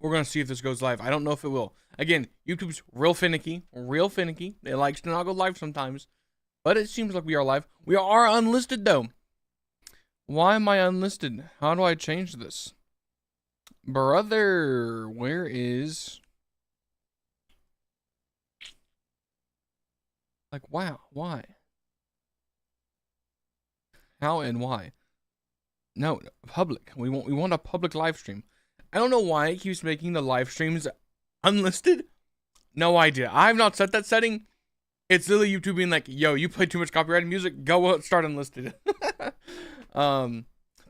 We're gonna see if this goes live. I don't know if it will. Again, YouTube's real finicky, real finicky. It likes to not go live sometimes, but it seems like we are live. We are unlisted though. Why am I unlisted? How do I change this? Brother, where is... Like, wow, why? How and why? No, public. We want a public live stream. I don't know why it keeps making the live streams unlisted. No idea. I have not set that setting. It's literally YouTube being like, yo, you play too much copyrighted music, go start unlisted.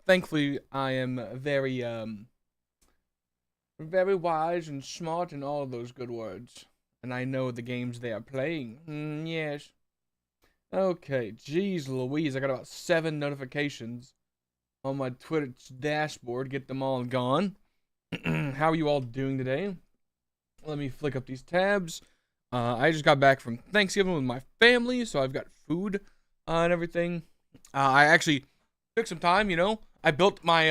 Thankfully, I am very wise and smart and all of those good words. And I know the games they are playing. Yes. Okay, jeez Louise, I got about 7 notifications on my Twitter dashboard. Get them all gone. How are you all doing today? Let me flick up these tabs. I just got back from Thanksgiving with my family, so I've got food and everything. I actually took some time, you know. I built my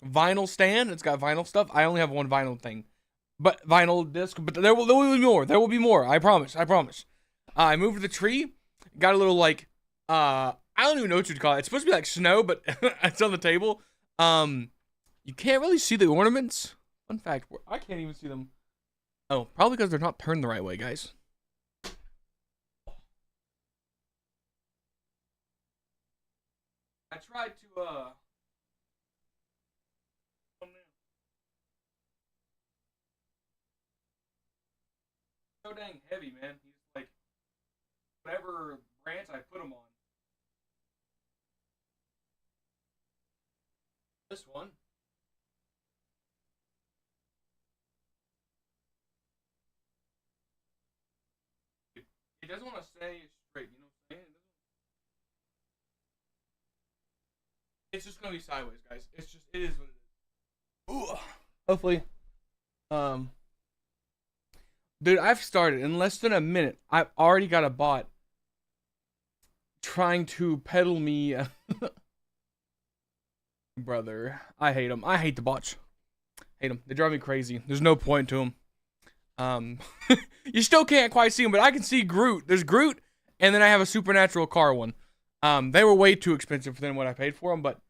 vinyl stand. It's got vinyl stuff. I only have one vinyl thing, but vinyl disc. But there will be more. There will be more. I promise. I promise. I moved the tree. Got a little like I don't even know what you'd call it. It's supposed to be like snow, but it's on the table. You can't really see the ornaments. Fun fact, I can't even see them. Oh, probably because they're not turned the right way, guys. I tried to so dang heavy, man. He's like whatever branch I put him on. This one. It doesn't want to stay straight, you know what I'm saying? It's just gonna be sideways, guys. It is what it is. Ooh. Hopefully. Um Dude, I've started in less than a minute. I've already got a bot trying to peddle me. Brother, I hate them. I hate the bots. Hate them. They drive me crazy. There's no point to them. You still can't quite see them, but I can see Groot. There's Groot, and then I have a supernatural car one. They were way too expensive than what I paid for them, but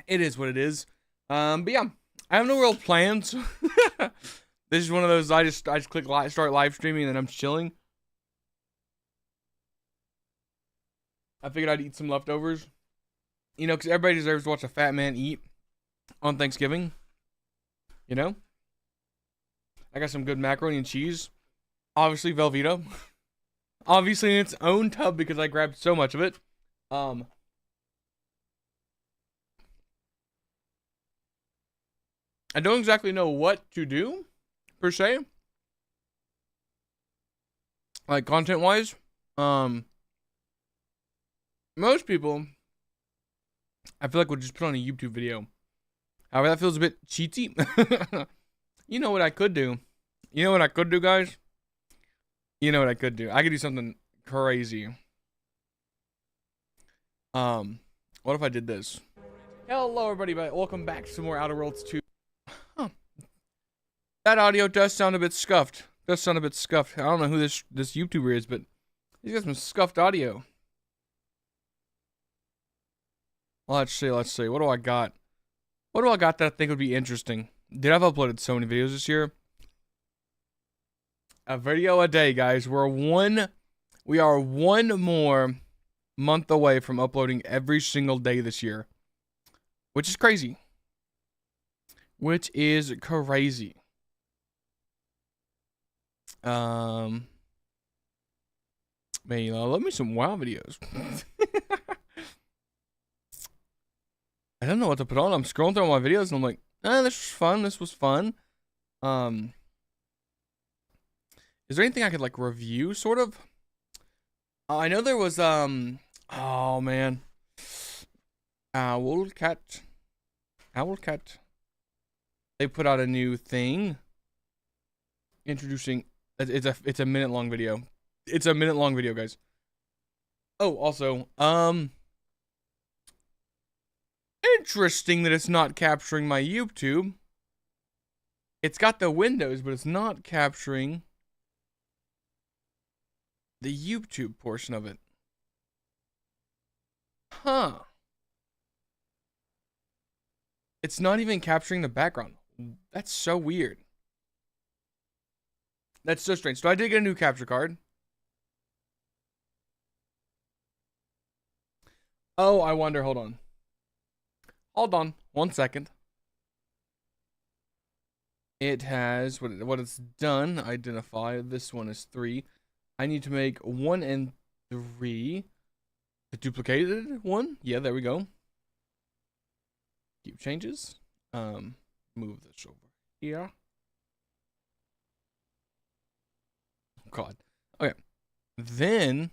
it is what it is. But yeah, I have no real plans. This is one of those I just click start live streaming and then I'm chilling. I figured I'd eat some leftovers. You know, because everybody deserves to watch a fat man eat on Thanksgiving. You know? I got some good macaroni and cheese. Obviously, Velveeta. Obviously, in its own tub because I grabbed so much of it. I don't exactly know what to do, per se. Like, content-wise. Most people, I feel like would just put on a YouTube video. However, that feels a bit cheaty. You know what I could do? You know what I could do, guys? You know what I could do? I could do something crazy. What if I did this? Hello, everybody. Welcome back to some more Outer Worlds 2. Huh. That audio does sound a bit scuffed. I don't know who this YouTuber is, but he's got some scuffed audio. Let's see. What do I got? What do I got that I think would be interesting? Dude, I've uploaded so many videos this year. A video a day, guys. We are one more month away from uploading every single day this year. Which is crazy. Man, love me some WoW videos. I don't know what to put on. I'm scrolling through all my videos and I'm like, this was fun. Is there anything I could like review, sort of? I know there was oh man, Owlcat. They put out a new thing introducing. It's a minute long video. It's a minute long video, guys. Oh, also, interesting that it's not capturing my YouTube. It's got the windows, but it's not capturing the YouTube portion of it. Huh. It's not even capturing the background. That's so weird. That's so strange. So I did get a new capture card. Oh, I wonder. Hold on. Hold on. 1 second. It has what it's done. Identify. This one is 3. I need to make 1 and 3. The duplicated one. Yeah, there we go. Keep changes. Move this over here. God. Okay. Then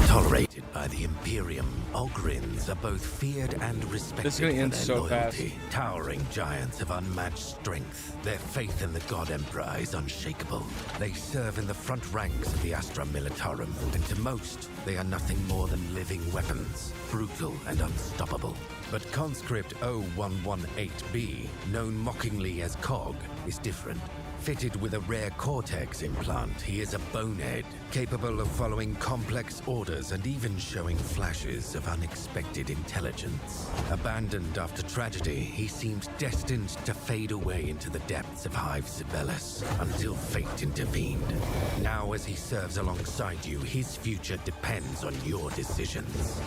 tolerated by the Imperium, Ogrins are both feared and respected this is gonna end for their so loyalty. fast. Towering giants of unmatched strength. Their faith in the God Emperor is unshakable. They serve in the front ranks of the Astra Militarum, and to most, they are nothing more than living weapons, brutal and unstoppable. But Conscript 0118B, known mockingly as COG, is different. Fitted with a rare cortex implant, he is a bonehead, capable of following complex orders and even showing flashes of unexpected intelligence. Abandoned after tragedy, he seems destined to fade away into the depths of Hive Sibelius until fate intervened. Now, as he serves alongside you, his future depends on your decisions.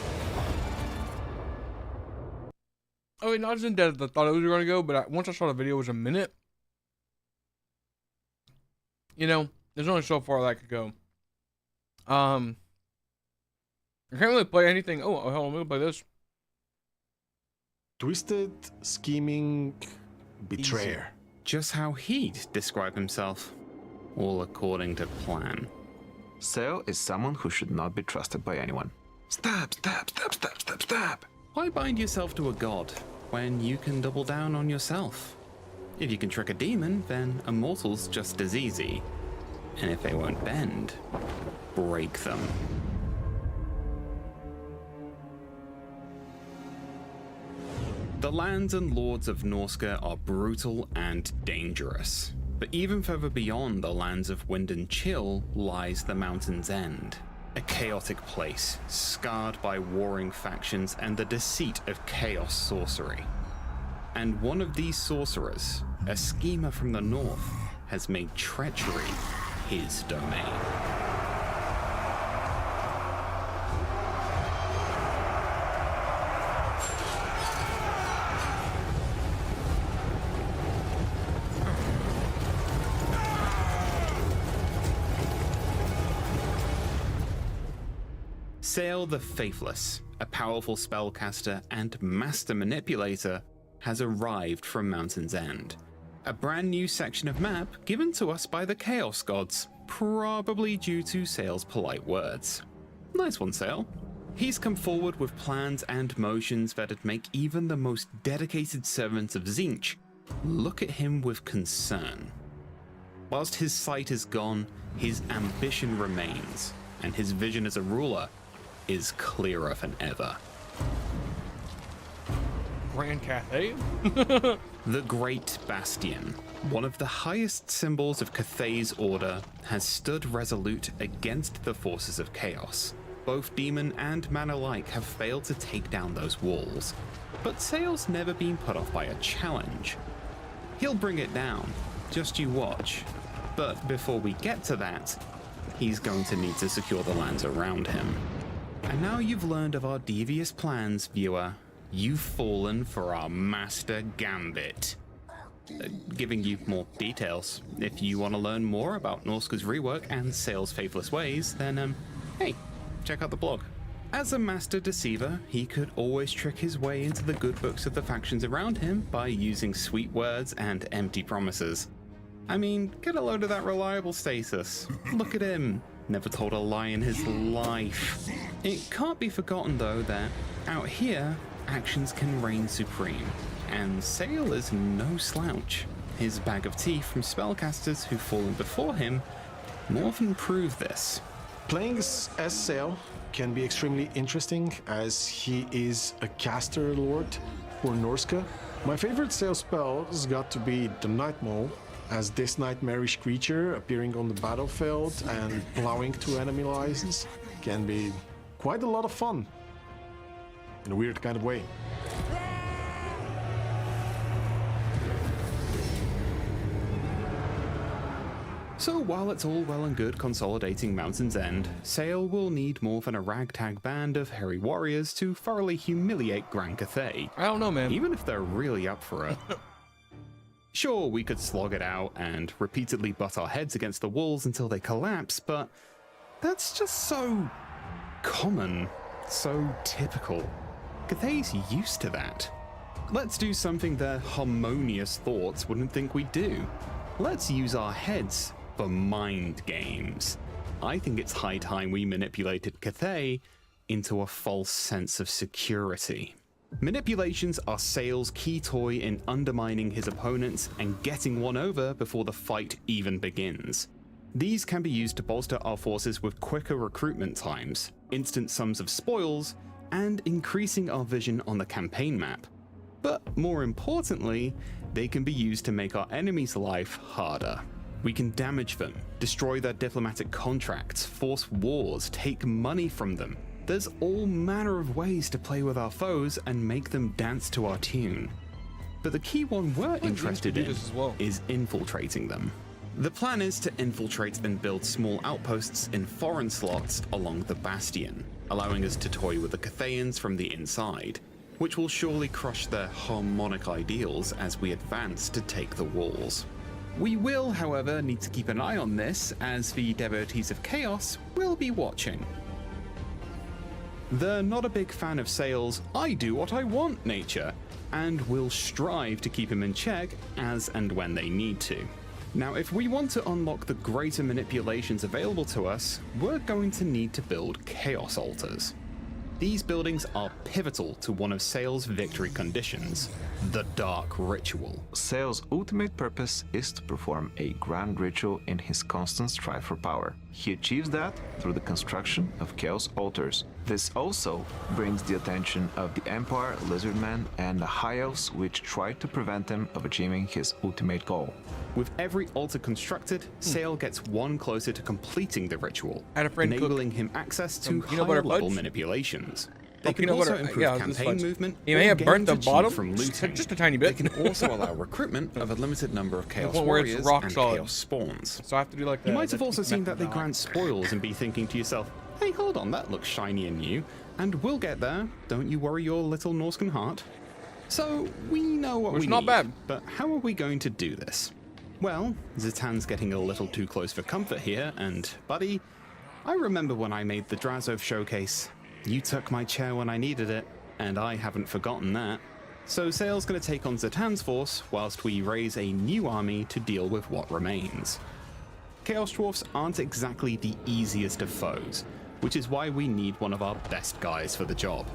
Oh, wait, not as in depth as I thought it was going to go, but once I saw the video, it was a minute. You know, there's only so far that I could go. I can't really play anything. Oh, hold on, I'm gonna play this. Twisted, scheming, betrayer. Just how he'd describe himself, all according to plan. Sale is someone who should not be trusted by anyone. Stab, stab, stab, stab, stab, stab. Why bind yourself to a god when you can double down on yourself? If you can trick a demon, then a mortal's just as easy. And if they won't bend, break them. The lands and lords of Norsca are brutal and dangerous. But even further beyond the lands of Wind and Chill lies the Mountain's End. A chaotic place, scarred by warring factions and the deceit of chaos sorcery. And one of these sorcerers, a schemer from the north, has made treachery his domain. Sale the Faithless, a powerful spellcaster and master manipulator, has arrived from Mountain's End. A brand new section of map given to us by the Chaos Gods, probably due to Sale's polite words. Nice one, Sale. He's come forward with plans and motions that'd make even the most dedicated servants of Tzeentch look at him with concern. Whilst his sight is gone, his ambition remains, and his vision as a ruler is clearer than ever. Grand Cathay? The Great Bastion, one of the highest symbols of Cathay's order, has stood resolute against the forces of chaos. Both demon and man alike have failed to take down those walls, but Sale's never been put off by a challenge. He'll bring it down, just you watch. But before we get to that, he's going to need to secure the lands around him. And now you've learned of our devious plans, viewer, you've fallen for our master gambit. Giving you more details. If you want to learn more about Norsca's rework and Sale's faithless ways, then hey, check out the blog. As a master deceiver, he could always trick his way into the good books of the factions around him by using sweet words and empty promises. I mean, get a load of that reliable status. Look at him. Never told a lie in his life. It can't be forgotten though that out here, actions can reign supreme, and Sale is no slouch. His bag of tea from spellcasters who've fallen before him more than prove this. Playing as Sale can be extremely interesting as he is a caster lord for Norska. My favorite sail spell has got to be the Night Mole, as this nightmarish creature appearing on the battlefield and plowing to enemy lines can be quite a lot of fun. In a weird kind of way. So while it's all well and good consolidating Mountain's End, Sail will need more than a ragtag band of hairy warriors to thoroughly humiliate Gran Cathay. I don't know, man. Even if they're really up for it. Sure, we could slog it out and repeatedly butt our heads against the walls until they collapse, but that's just so common, so typical. Cathay's used to that. Let's do something their harmonious thoughts wouldn't think we'd do. Let's use our heads for mind games. I think it's high time we manipulated Cathay into a false sense of security. Manipulations are Sail's key toy in undermining his opponents and getting one over before the fight even begins. These can be used to bolster our forces with quicker recruitment times, instant sums of spoils, and increasing our vision on the campaign map. But more importantly, they can be used to make our enemy's life harder. We can damage them, destroy their diplomatic contracts, force wars, take money from them. There's all manner of ways to play with our foes and make them dance to our tune. But the key one we're interested in is infiltrating them. The plan is to infiltrate and build small outposts in foreign slots along the Bastion, allowing us to toy with the Cathayans from the inside, which will surely crush their harmonic ideals as we advance to take the walls. We will, however, need to keep an eye on this, as the devotees of chaos will be watching. They're not a big fan of Sail's "I do what I want" nature, and will strive to keep him in check as and when they need to. Now, if we want to unlock the greater manipulations available to us, we're going to need to build Chaos Altars. These buildings are pivotal to one of Sail's victory conditions, the Dark Ritual. Sail's ultimate purpose is to perform a grand ritual in his constant strive for power. He achieves that through the construction of Chaos Altars. This also brings the attention of the Empire, Lizardmen, and the High Elves, which try to prevent him of achieving his ultimate goal. With every altar constructed, Sail gets one closer to completing the ritual, I had a friend enabling him access to peanut butter higher level fudge? manipulations. They can peanut also butter- improve yeah, this campaign fudge. movement. You may or have burnt gains the achieved bottom, from looting. just a tiny bit. They can also allow recruitment of a limited number of Chaos point where it's Warriors rock and solid. Chaos Spawns. So I have to do like You the- might have the also seen that they method grant spoils and be thinking to yourself, hey, hold on, that looks shiny and new, and we'll get there, don't you worry your little Norscan heart. So, we know what Which we is not need, bad. but how are we going to do this? Well, Zitan's getting a little too close for comfort here, and buddy, I remember when I made the Drazov showcase. You took my chair when I needed it, and I haven't forgotten that. So Sail's gonna take on Zitan's force, whilst we raise a new army to deal with what remains. Chaos Dwarfs aren't exactly the easiest of foes, which is why we need one of our best guys for the job.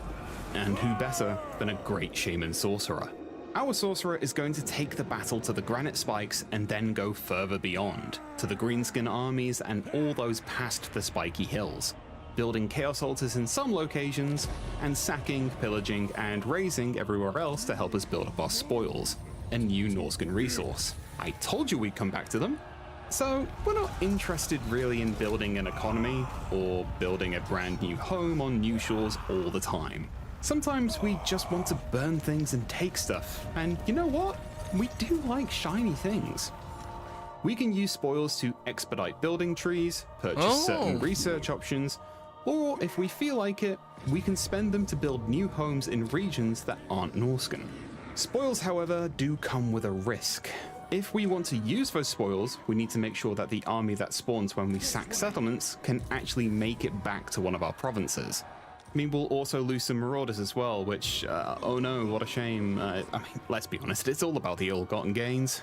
And who better than a great Shaman Sorcerer? Our Sorcerer is going to take the battle to the Granite Spikes and then go further beyond, to the Greenskin armies and all those past the spiky hills, building Chaos Altars in some locations, and sacking, pillaging, and razing everywhere else to help us build up our spoils, a new Norscan resource. I told you we'd come back to them. So, we're not interested really in building an economy, or building a brand new home on new shores all the time. Sometimes we just want to burn things and take stuff, and you know what? We do like shiny things. We can use spoils to expedite building trees, purchase certain research options, or if we feel like it, we can spend them to build new homes in regions that aren't Norscan. Spoils, however, do come with a risk. If we want to use those spoils, we need to make sure that the army that spawns when we sack settlements can actually make it back to one of our provinces. I mean, we'll also lose some marauders as well, which, oh no, what a shame. I mean, let's be honest, it's all about the ill-gotten gains.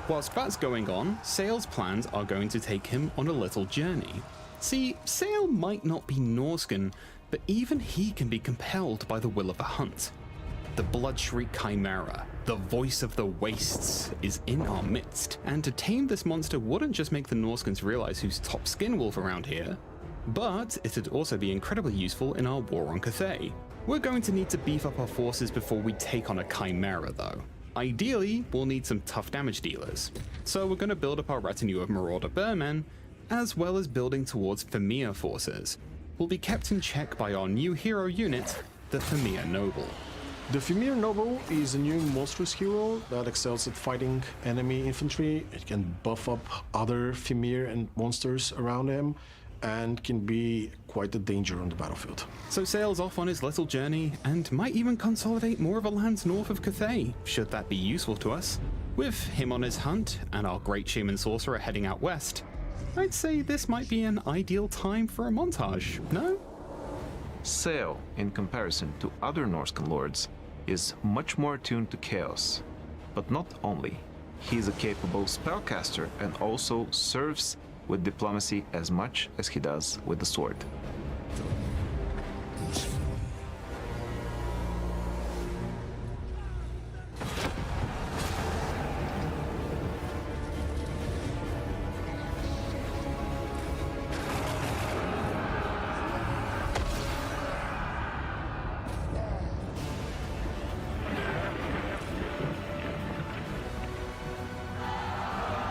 Whilst that's going on, Sail's plans are going to take him on a little journey. See, Sail might not be Norscan, but even he can be compelled by the will of the hunt. The Bloodshriek Chimera, the voice of the wastes, is in our midst, and to tame this monster wouldn't just make the Norscans realize who's top skin wolf around here, but it'd also be incredibly useful in our war on Cathay. We're going to need to beef up our forces before we take on a Chimera though. Ideally, we'll need some tough damage dealers. So we're going to build up our retinue of Marauder Bearmen, as well as building towards Famir forces. We'll be kept in check by our new hero unit, the Famir Noble. The Famir Noble is a new monstrous hero that excels at fighting enemy infantry. It can buff up other Famir and monsters around him, and can be quite a danger on the battlefield. So sails off on his little journey, and might even consolidate more of the lands north of Cathay, should that be useful to us. With him on his hunt, and our great Shaman Sorcerer heading out west, I'd say this might be an ideal time for a montage, no? Sail, in comparison to other Norscan lords, is much more attuned to chaos. But not only. He is a capable spellcaster and also serves with diplomacy as much as he does with the sword.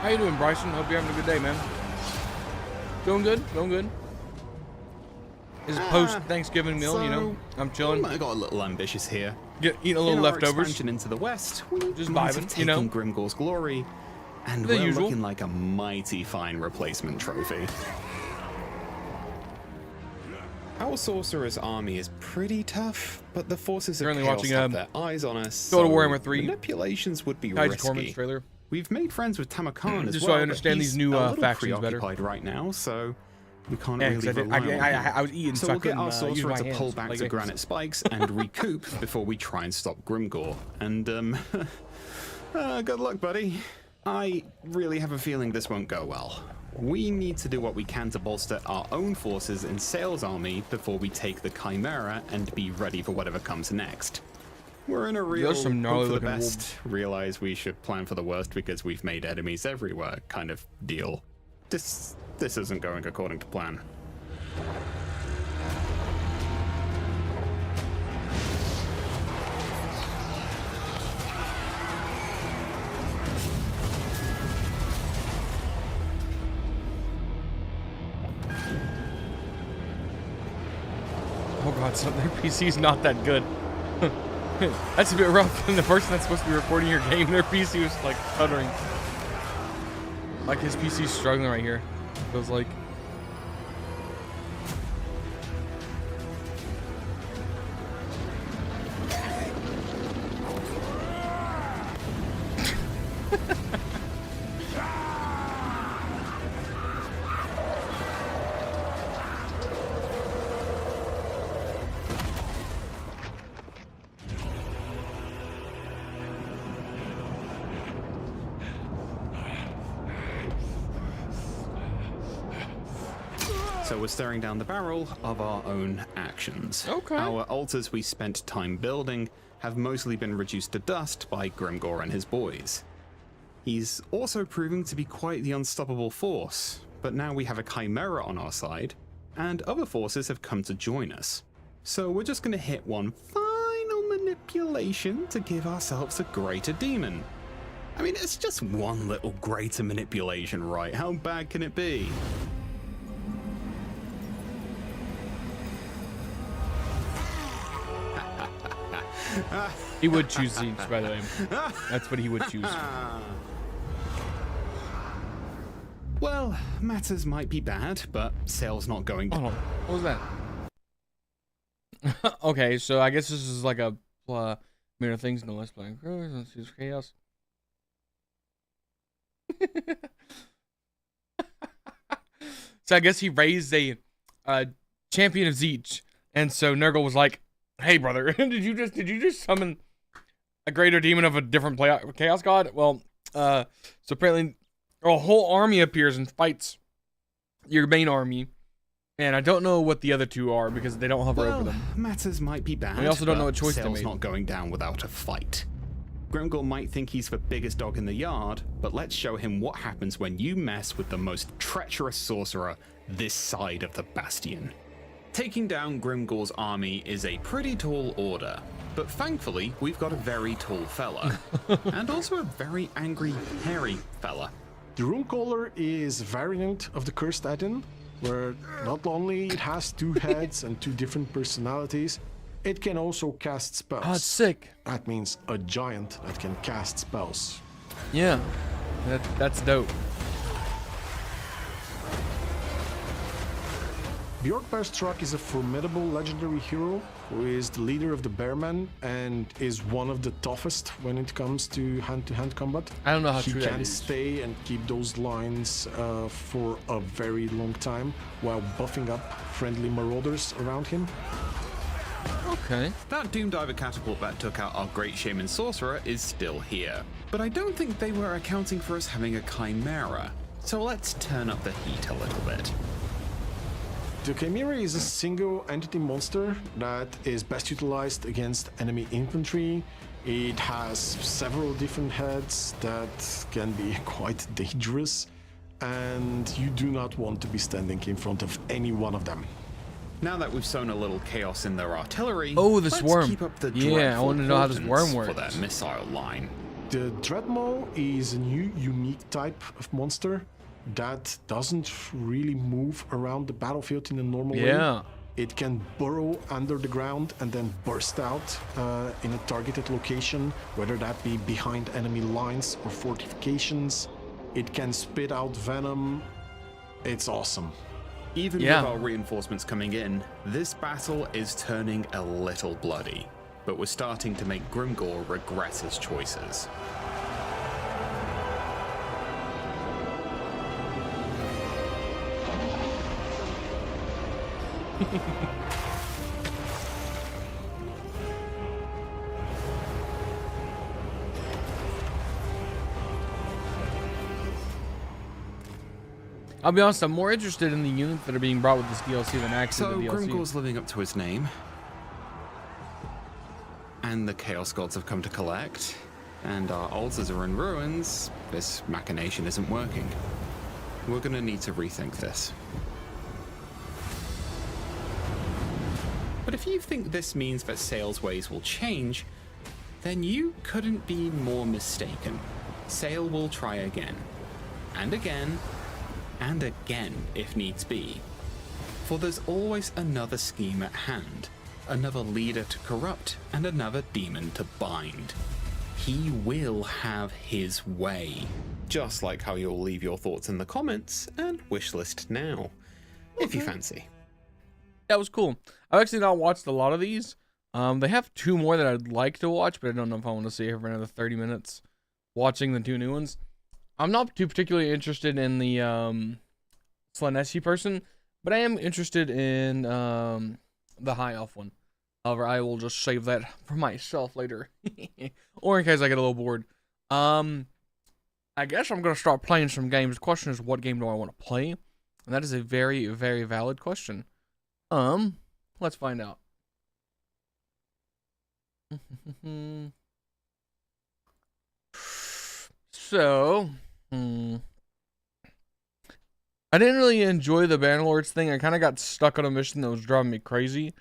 How you doing, Bryson? Hope you're having a good day, man. Going good? Going good? It's post-Thanksgiving meal, you know? I'm chilling. I got a little ambitious here. Eating a little In our leftovers. expansion into the west, we Just might have vibing, you know? taken Grimgor's glory, and The we're usual. looking like a mighty fine replacement trophy. Our sorcerer's army is pretty tough, but the forces of Currently chaos watching, have their eyes on us. Total so Warhammer 3. manipulations would be Tides of Torment's risky. trailer. We've made friends with Tamakan as Just well. so I understand but these he's new, a little factions better. preoccupied right now, so we can't Yeah, really 'cause rely on him. I was eating, So so I we'll get couldn't our use sorcerer my to pull hands back like to this. granite spikes and recoup before we try and stop Grimgor. And good luck, buddy. I really have a feeling this won't go well. We need to do what we can to bolster our own forces in Sail's army before we take the Chimera and be ready for whatever comes next. We're in a real some gnarly hope for the looking best, realize we should plan for the worst because we've made enemies everywhere kind of deal. This isn't going according to plan. Oh god, so their PC's not that good. That's a bit rough. And the person that's supposed to be recording your game, their PC was like stuttering. Like his PC's struggling right here. Feels like. So we're staring down the barrel of our own actions. Okay. Our altars we spent time building have mostly been reduced to dust by Grimgor and his boys. He's also proving to be quite the unstoppable force, but now we have a Chimera on our side, and other forces have come to join us. So we're just gonna hit one final manipulation to give ourselves a greater demon. I mean, it's just one little greater manipulation, right? How bad can it be? He would choose Siege, by the way. That's what he would choose. Well, matters might be bad, but sales not going Hold on. What was that? Okay, so I guess this is like a mirror things, no less playing. Let's use chaos. So I guess he raised a champion of Zeech, and so Nurgle was like, "Hey, brother, did you just summon a greater demon of a different chaos god?" Well, so apparently a whole army appears and fights your main army, and I don't know what the other two are because they don't hover over them. Matters might be bad. We also don't know what choice they Sale's made. not going down without a fight. Grimgor might think he's the biggest dog in the yard, but let's show him what happens when you mess with the most treacherous sorcerer this side of the Bastion. Taking down Grimgor's army is a pretty tall order, but thankfully we've got a very tall fella, and also a very angry, hairy fella. The Runecaller is a variant of the Cursed Atin, where not only it has 2 heads and 2 different personalities, it can also cast spells. Oh, it's sick. That means a giant that can cast spells. Yeah, that's dope. Bjorkbearstruck is a formidable legendary hero who is the leader of the Bearmen and is one of the toughest when it comes to hand-to-hand combat. I don't know how he true that can is. stay and keep those lines for a very long time while buffing up friendly marauders around him. Okay. That Doomdiver catapult that took out our Great Shaman Sorcerer is still here, but I don't think they were accounting for us having a Chimera, so let's turn up the heat a little bit. The Chimera is a single entity monster that is best utilized against enemy infantry. It has several different heads that can be quite dangerous, and you do not want to be standing in front of any one of them. Now that we've sown a little chaos in their artillery, Oh, this let's worm. keep up the Yeah, I dreadful wanna know how this worm portents works. for their missile line. The Dreadmaw is a new unique type of monster that doesn't really move around the battlefield in a normal way. Yeah. It can burrow under the ground and then burst out in a targeted location, whether that be behind enemy lines or fortifications. It can spit out venom. It's awesome. Even Yeah. with our reinforcements coming in, this battle is turning a little bloody, but we're starting to make Grimgor regret his choices. I'll be honest, I'm more interested in the units that are being brought with this DLC than actually So the DLC. Grimgor's living up to his name, and the Chaos Gods have come to collect, and our altars are in ruins. This machination isn't working. We're gonna need to rethink this. But if you think this means that Sale's ways will change, then you couldn't be more mistaken. Sale will try again, and again, and again if needs be. For there's always another scheme at hand, another leader to corrupt, and another demon to bind. He will have his way. Just like how you'll leave your thoughts in the comments and wishlist now, if you fancy. That was cool. I've actually not watched a lot of these. They have 2 more that I'd like to watch, but I don't know if I want to stay here for another 30 minutes watching the 2 new ones. I'm not too particularly interested in the Slaneshi person, but I am interested in the High Elf one. However, I will just save that for myself later. Or in case I get a little bored. I guess I'm going to start playing some games. The question is, what game do I want to play? And that is a very, very valid question. Let's find out. So, I didn't really enjoy the Bannerlords thing. I kind of got stuck on a mission that was driving me crazy.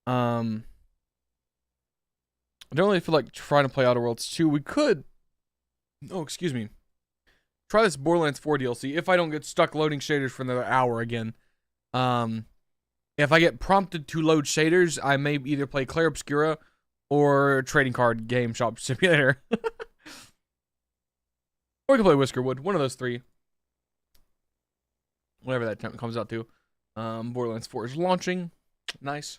I don't really feel like trying to play Outer Worlds 2. We could, oh, excuse me, try this Borderlands 4 DLC if I don't get stuck loading shaders for another hour again. If I get prompted to load shaders, I may either play Clair Obscura or Trading Card Game Shop Simulator. Or we can play Whiskerwood. One of those 3. Whatever that time comes out to. Borderlands 4 is launching. Nice.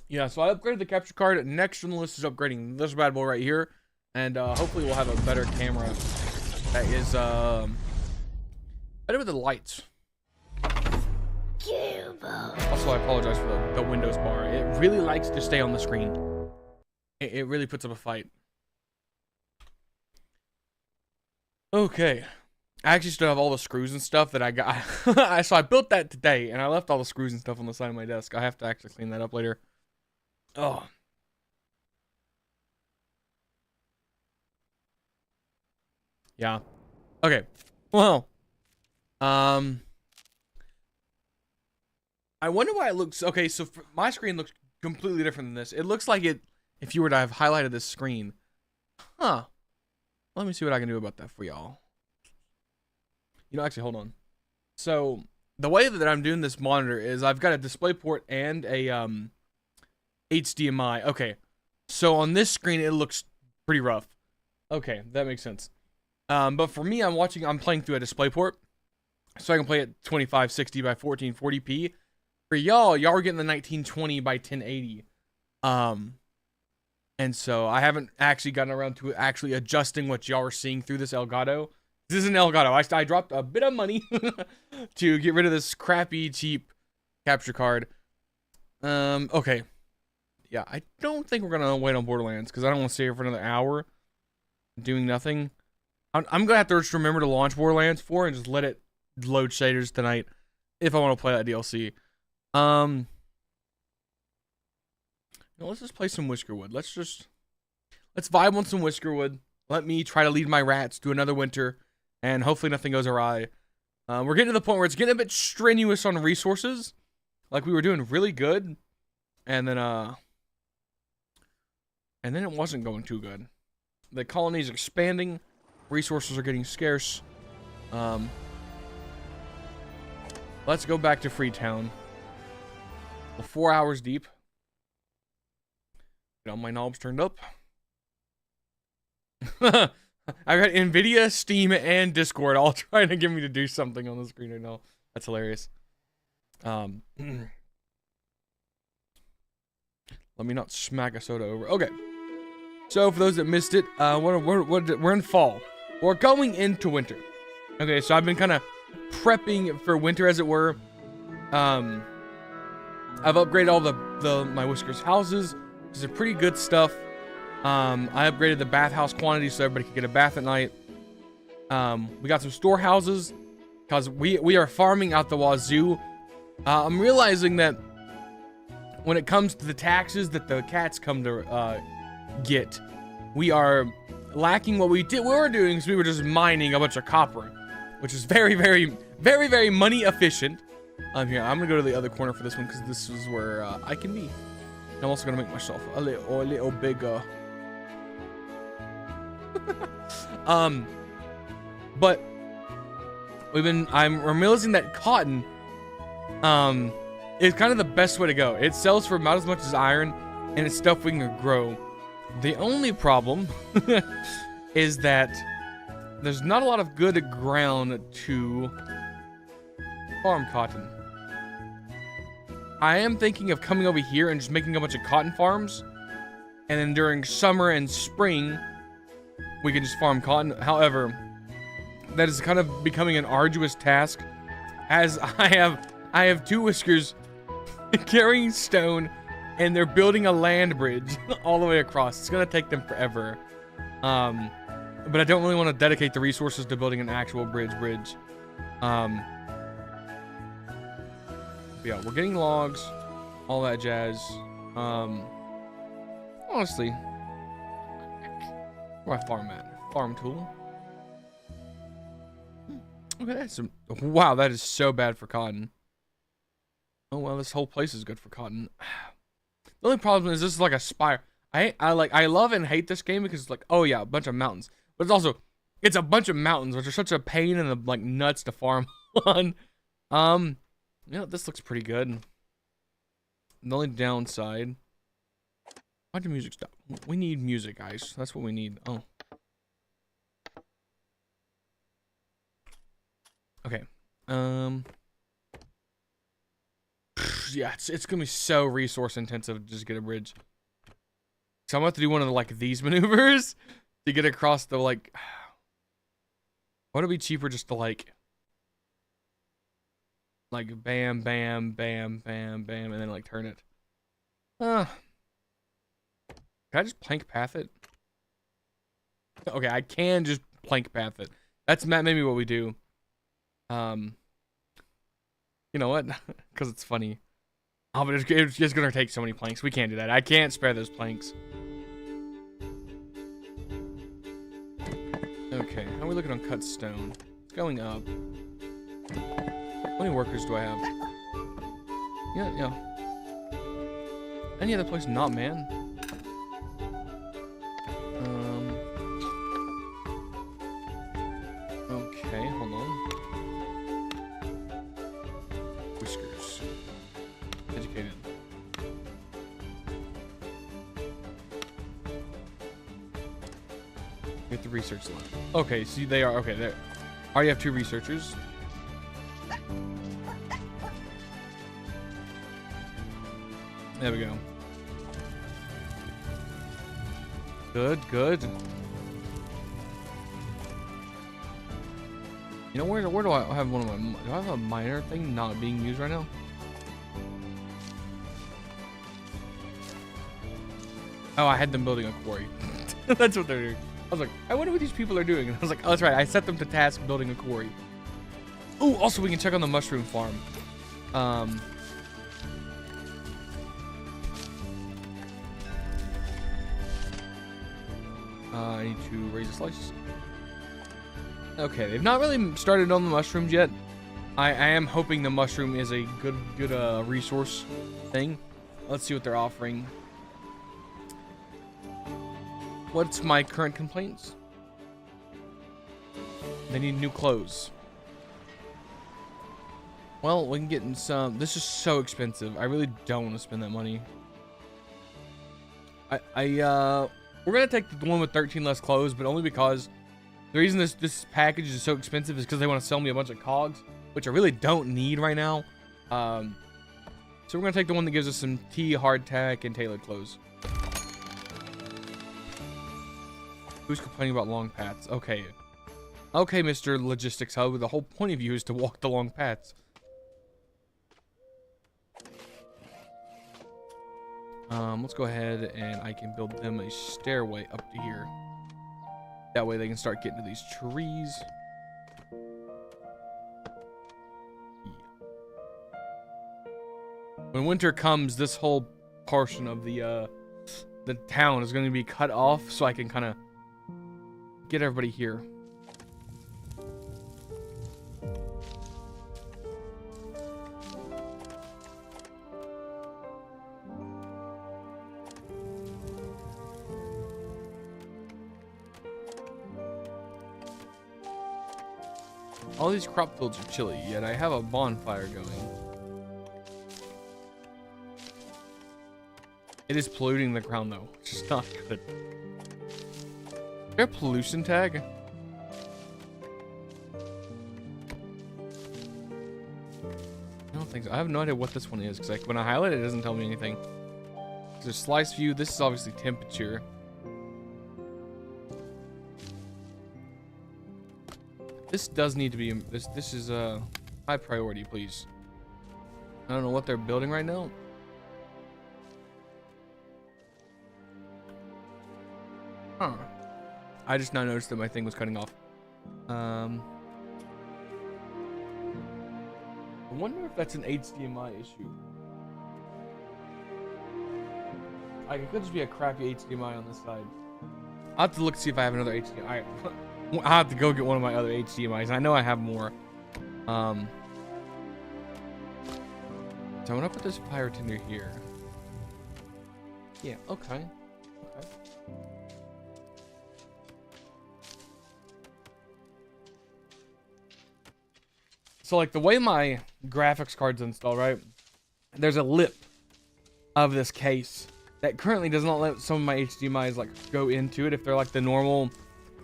Yeah, so I upgraded the capture card. Next on the list is upgrading this bad boy right here. And hopefully we'll have a better camera that is better with the lights. Also, I apologize for the Windows bar. It really likes to stay on the screen. It really puts up a fight. Okay. I actually still have all the screws and stuff that I got. So I built that today, and I left all the screws and stuff on the side of my desk. I have to actually clean that up later. Oh. Yeah. Okay. Well. I wonder why it looks okay. So my screen looks completely different than this. It looks like it if you were to have highlighted this screen. Huh. Let me see what I can do about that for y'all. You know, actually, hold on. So the way that I'm doing this monitor is I've got a DisplayPort and a HDMI. Okay. So on this screen, it looks pretty rough. Okay, that makes sense. But for me, I'm playing through a DisplayPort, so I can play at 2560 by 1440p. For y'all are getting the 1920 by 1080. And so I haven't actually gotten around to actually adjusting what y'all are seeing through this Elgato. This is an Elgato. I dropped a bit of money to get rid of this crappy, cheap capture card. Okay. Yeah, I don't think we're going to wait on Borderlands because I don't want to stay here for another hour doing nothing. I'm going to have to just remember to launch Borderlands 4 and just let it load shaders tonight if I want to play that DLC. Let's just play some Whiskerwood. Let's vibe on some Whiskerwood. Let me try to lead my rats through another winter, and hopefully nothing goes awry. We're getting to the point where it's getting a bit strenuous on resources. Like we were doing really good, and then it wasn't going too good. The colony's expanding, resources are getting scarce. Let's go back to Freetown. 4 hours deep. Get all my knobs turned up. I got Nvidia, Steam, and Discord all trying to get me to do something on the screen right now. That's hilarious. Let me not smack a soda over. Okay. So for those that missed it, we're in fall. We're going into winter. Okay, so I've been kind of prepping for winter, as it were. I've upgraded all my Whiskers houses. These are pretty good stuff. I upgraded the bathhouse quantity so everybody could get a bath at night. We got some storehouses because we are farming out the wazoo. I'm realizing that when it comes to the taxes that the cats come to get, we are lacking what we were doing. So we were just mining a bunch of copper, which is very, very, very, very money efficient. Here, I'm gonna go to the other corner for this one because this is where I can be. I'm also gonna make myself a little bigger. But I'm realizing that cotton is kind of the best way to go. It sells for about as much as iron, and it's stuff we can grow. The only problem is that there's not a lot of good ground to farm cotton. I am thinking of coming over here and just making a bunch of cotton farms, and then during summer and spring we can just farm cotton. However, that is kind of becoming an arduous task, as I have two Whiskers carrying stone, and they're building a land bridge all the way across. It's gonna take them forever. But I don't really want to dedicate the resources to building an actual bridge. Yeah, we're getting logs, all that jazz. Honestly, where I farm at? Farm tool. Okay, that's some. Wow, that is so bad for cotton. Oh well, this whole place is good for cotton. The only problem is this is like a spire. I love and hate this game because it's like, oh yeah, a bunch of mountains, but it's a bunch of mountains, which are such a pain in the like nuts to farm on. You know, this looks pretty good. The only downside. Why'd the music stop? We need music, guys. That's what we need. Oh. Okay. Yeah, it's gonna be so resource intensive to just get a bridge. So I'm gonna have to do one of the, like, these maneuvers to get across the, like. Would it be cheaper just to like bam, bam, bam, bam, bam, and then like turn it? Can I just plank path it? Okay, I can just plank path it. That's maybe what we do. You know what? Because it's funny. Oh, but it's just gonna take so many planks. We can't do that. I can't spare those planks. Okay, how are we looking on cut stone? It's going up. How many workers do I have? Yeah. Any other place not, man? Okay, hold on. Whiskers. Educated. Get the research lab. Okay, see they are okay. There. Already have 2 researchers. There we go. Good. You know where do I have one of my? Do I have a miner thing not being used right now? Oh, I had them building a quarry. That's what they're doing. I was like, I wonder what these people are doing. And I was like, oh, that's right. I set them to task building a quarry. Oh, also we can check on the mushroom farm. I need to raise a slice. Okay, they've not really started on the mushrooms yet. I am hoping the mushroom is a good resource thing. Let's see what they're offering. What's my current complaints? They need new clothes. Well, we can get in some. This is so expensive. I really don't want to spend that money. We're gonna take the one with 13 less clothes, but only because the reason this package is so expensive is because they want to sell me a bunch of cogs, which I really don't need right now. So we're gonna take the one that gives us some tea, hardtack, and tailored clothes. Who's complaining about long paths? Okay, Mr. Logistics Hub. The whole point of you is to walk the long paths. Let's go ahead and I can build them a stairway up to here. That way they can start getting to these trees. When winter comes, this whole portion of the town is going to be cut off, so I can kind of get everybody here. All these crop fields are chilly, yet I have a bonfire going. It is polluting the ground though, which is not good. Is there a pollution tag? I don't think so. I have no idea what this one is, because like when I highlight it, it doesn't tell me anything. There's slice view. This is obviously temperature. This does need to be, this is a high priority, please. I don't know what they're building right now. Huh. I just now noticed that my thing was cutting off. I wonder if that's an HDMI issue. Like, it could just be a crappy HDMI on this side. I'll have to look to see if I have another HDMI. I'll have to go get one of my other HDMIs. I know I have more. So I'm gonna put this fire tinder here. Yeah, okay. So like the way my graphics card's installed, right? There's a lip of this case that currently does not let some of my HDMIs like go into it. If they're like the normal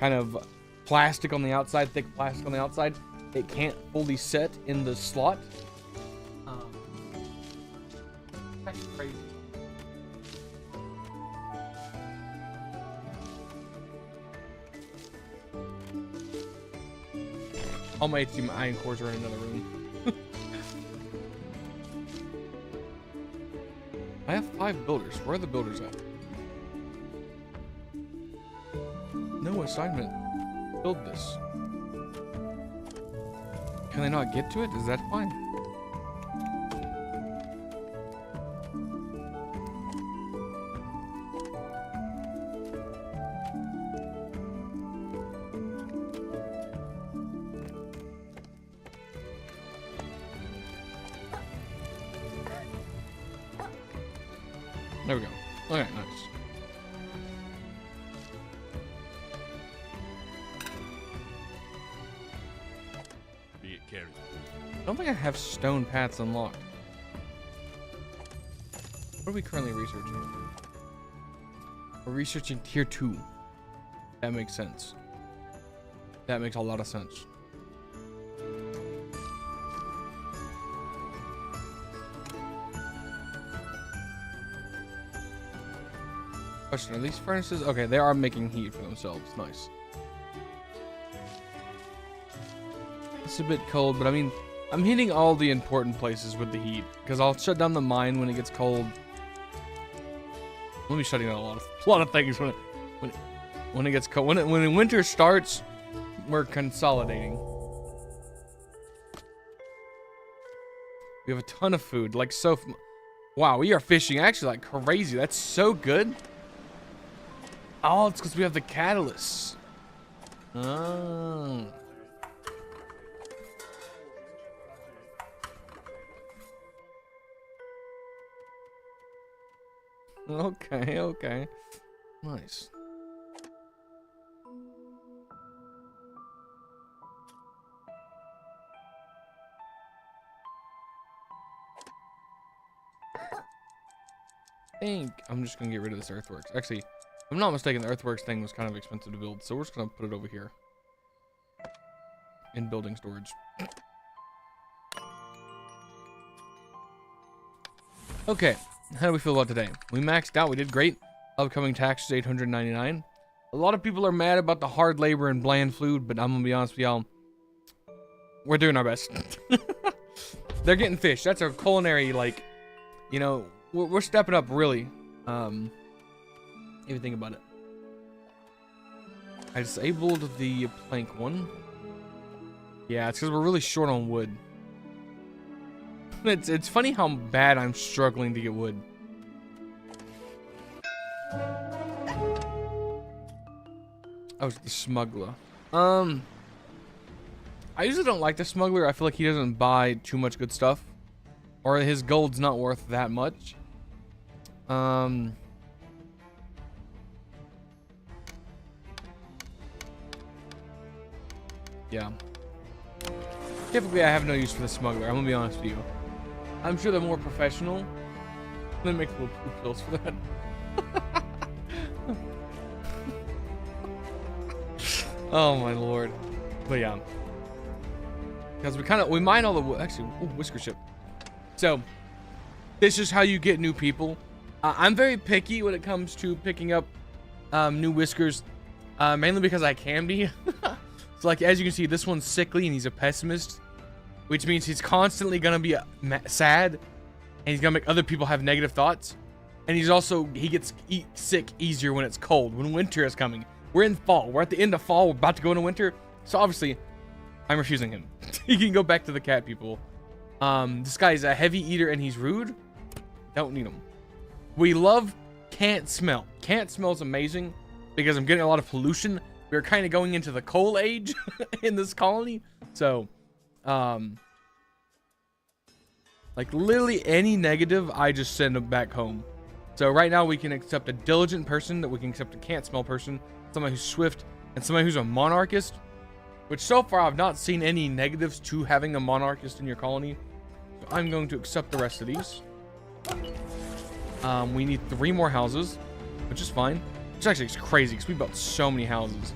kind of plastic on the outside, thick plastic on the outside, it can't fully set in the slot. That's crazy. All my HDMI cores are in another room. I have 5 builders. Where are the builders at? No assignment. Build this. Can they not get to it? Is that fine? There we go. Okay, nice. Be it carried. I don't think I have stone paths unlocked. What are we currently researching? We're researching tier 2. That makes sense. That makes a lot of sense. Question, are these furnaces? Okay, they are making heat for themselves. Nice. It's a bit cold, but I mean, I'm hitting all the important places with the heat. Because I'll shut down the mine when it gets cold. Let me shutting down a lot of things when it gets cold. When winter starts, we're consolidating. We have a ton of food, like so. Wow, we are fishing actually like crazy. That's so good. Oh, it's because we have the catalysts. Oh. Okay, okay. Nice. I think I'm just gonna get rid of this earthworks. Actually, if I'm not mistaken, the earthworks thing was kind of expensive to build, so we're just gonna put it over here in building storage. Okay, how do we feel about today? We maxed out, we did great. Upcoming tax is 899. A lot of people are mad about the hard labor and bland food, but I'm gonna be honest with y'all, we're doing our best. They're getting fish. That's our culinary, like, you know, we're stepping up really. If you think about it. I disabled the plank one. Yeah, it's because we're really short on wood. It's funny how bad I'm struggling to get wood. Oh, it's the smuggler. I usually don't like the smuggler. I feel like he doesn't buy too much good stuff, or his gold's not worth that much. Yeah. Typically, I have no use for the smuggler. I'm gonna be honest with you. I'm sure they're more professional. Let me make little poop pills for that. Oh my lord. But yeah. Because we mine all the actually, ooh, whisker chip. So, this is how you get new people. I'm very picky when it comes to picking up new whiskers, mainly because I can be. So like, as you can see, this one's sickly and he's a pessimist, which means he's constantly gonna be sad, and he's gonna make other people have negative thoughts. And he gets sick easier when it's cold, when winter is coming. We're in fall. We're at the end of fall. We're about to go into winter. So obviously, I'm refusing him. He can go back to the cat people. This guy's a heavy eater and he's rude. Don't need him. We love can't smell. Can't smell is amazing because I'm getting a lot of pollution. We're kind of going into the coal age in this colony. So, like literally any negative, I just send them back home. So right now we can accept a diligent person, that we can accept a can't smell person, somebody who's swift, and somebody who's a monarchist, which so far I've not seen any negatives to having a monarchist in your colony. So I'm going to accept the rest of these. We need 3 more houses, which is fine. Which actually is crazy because we built so many houses.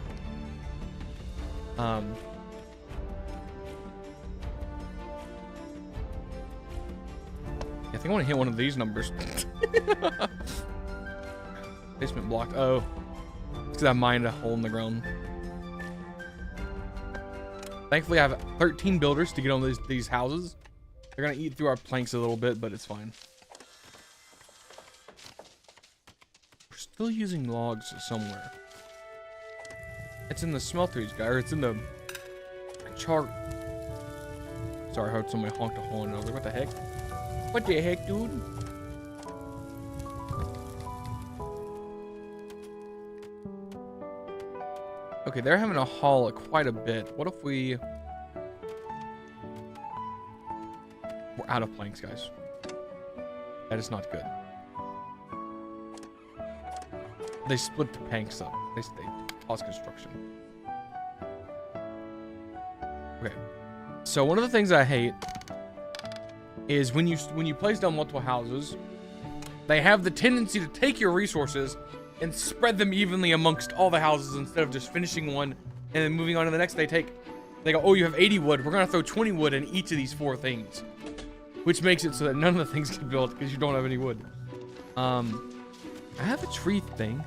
I think I want to hit one of these numbers. Basement block. Oh. It's because I mined a hole in the ground. Thankfully, I have 13 builders to get on these houses. They're going to eat through our planks a little bit, but it's fine. We're still using logs somewhere. It's in the smelteries, guy, or it's in the chart. Sorry, I heard somebody honked a horn. I was like, what the heck? What the heck, dude? Okay, they're having a haul quite a bit. What if we're out of planks, guys? That is not good. They split the planks up. They pause construction. Okay. So one of the things I hate is when you place down multiple houses, they have the tendency to take your resources and spread them evenly amongst all the houses instead of just finishing one and then moving on to the next. They go, oh, you have 80 wood. We're gonna throw 20 wood in each of these 4 things, which makes it so that none of the things get built because you don't have any wood. I have a tree thing.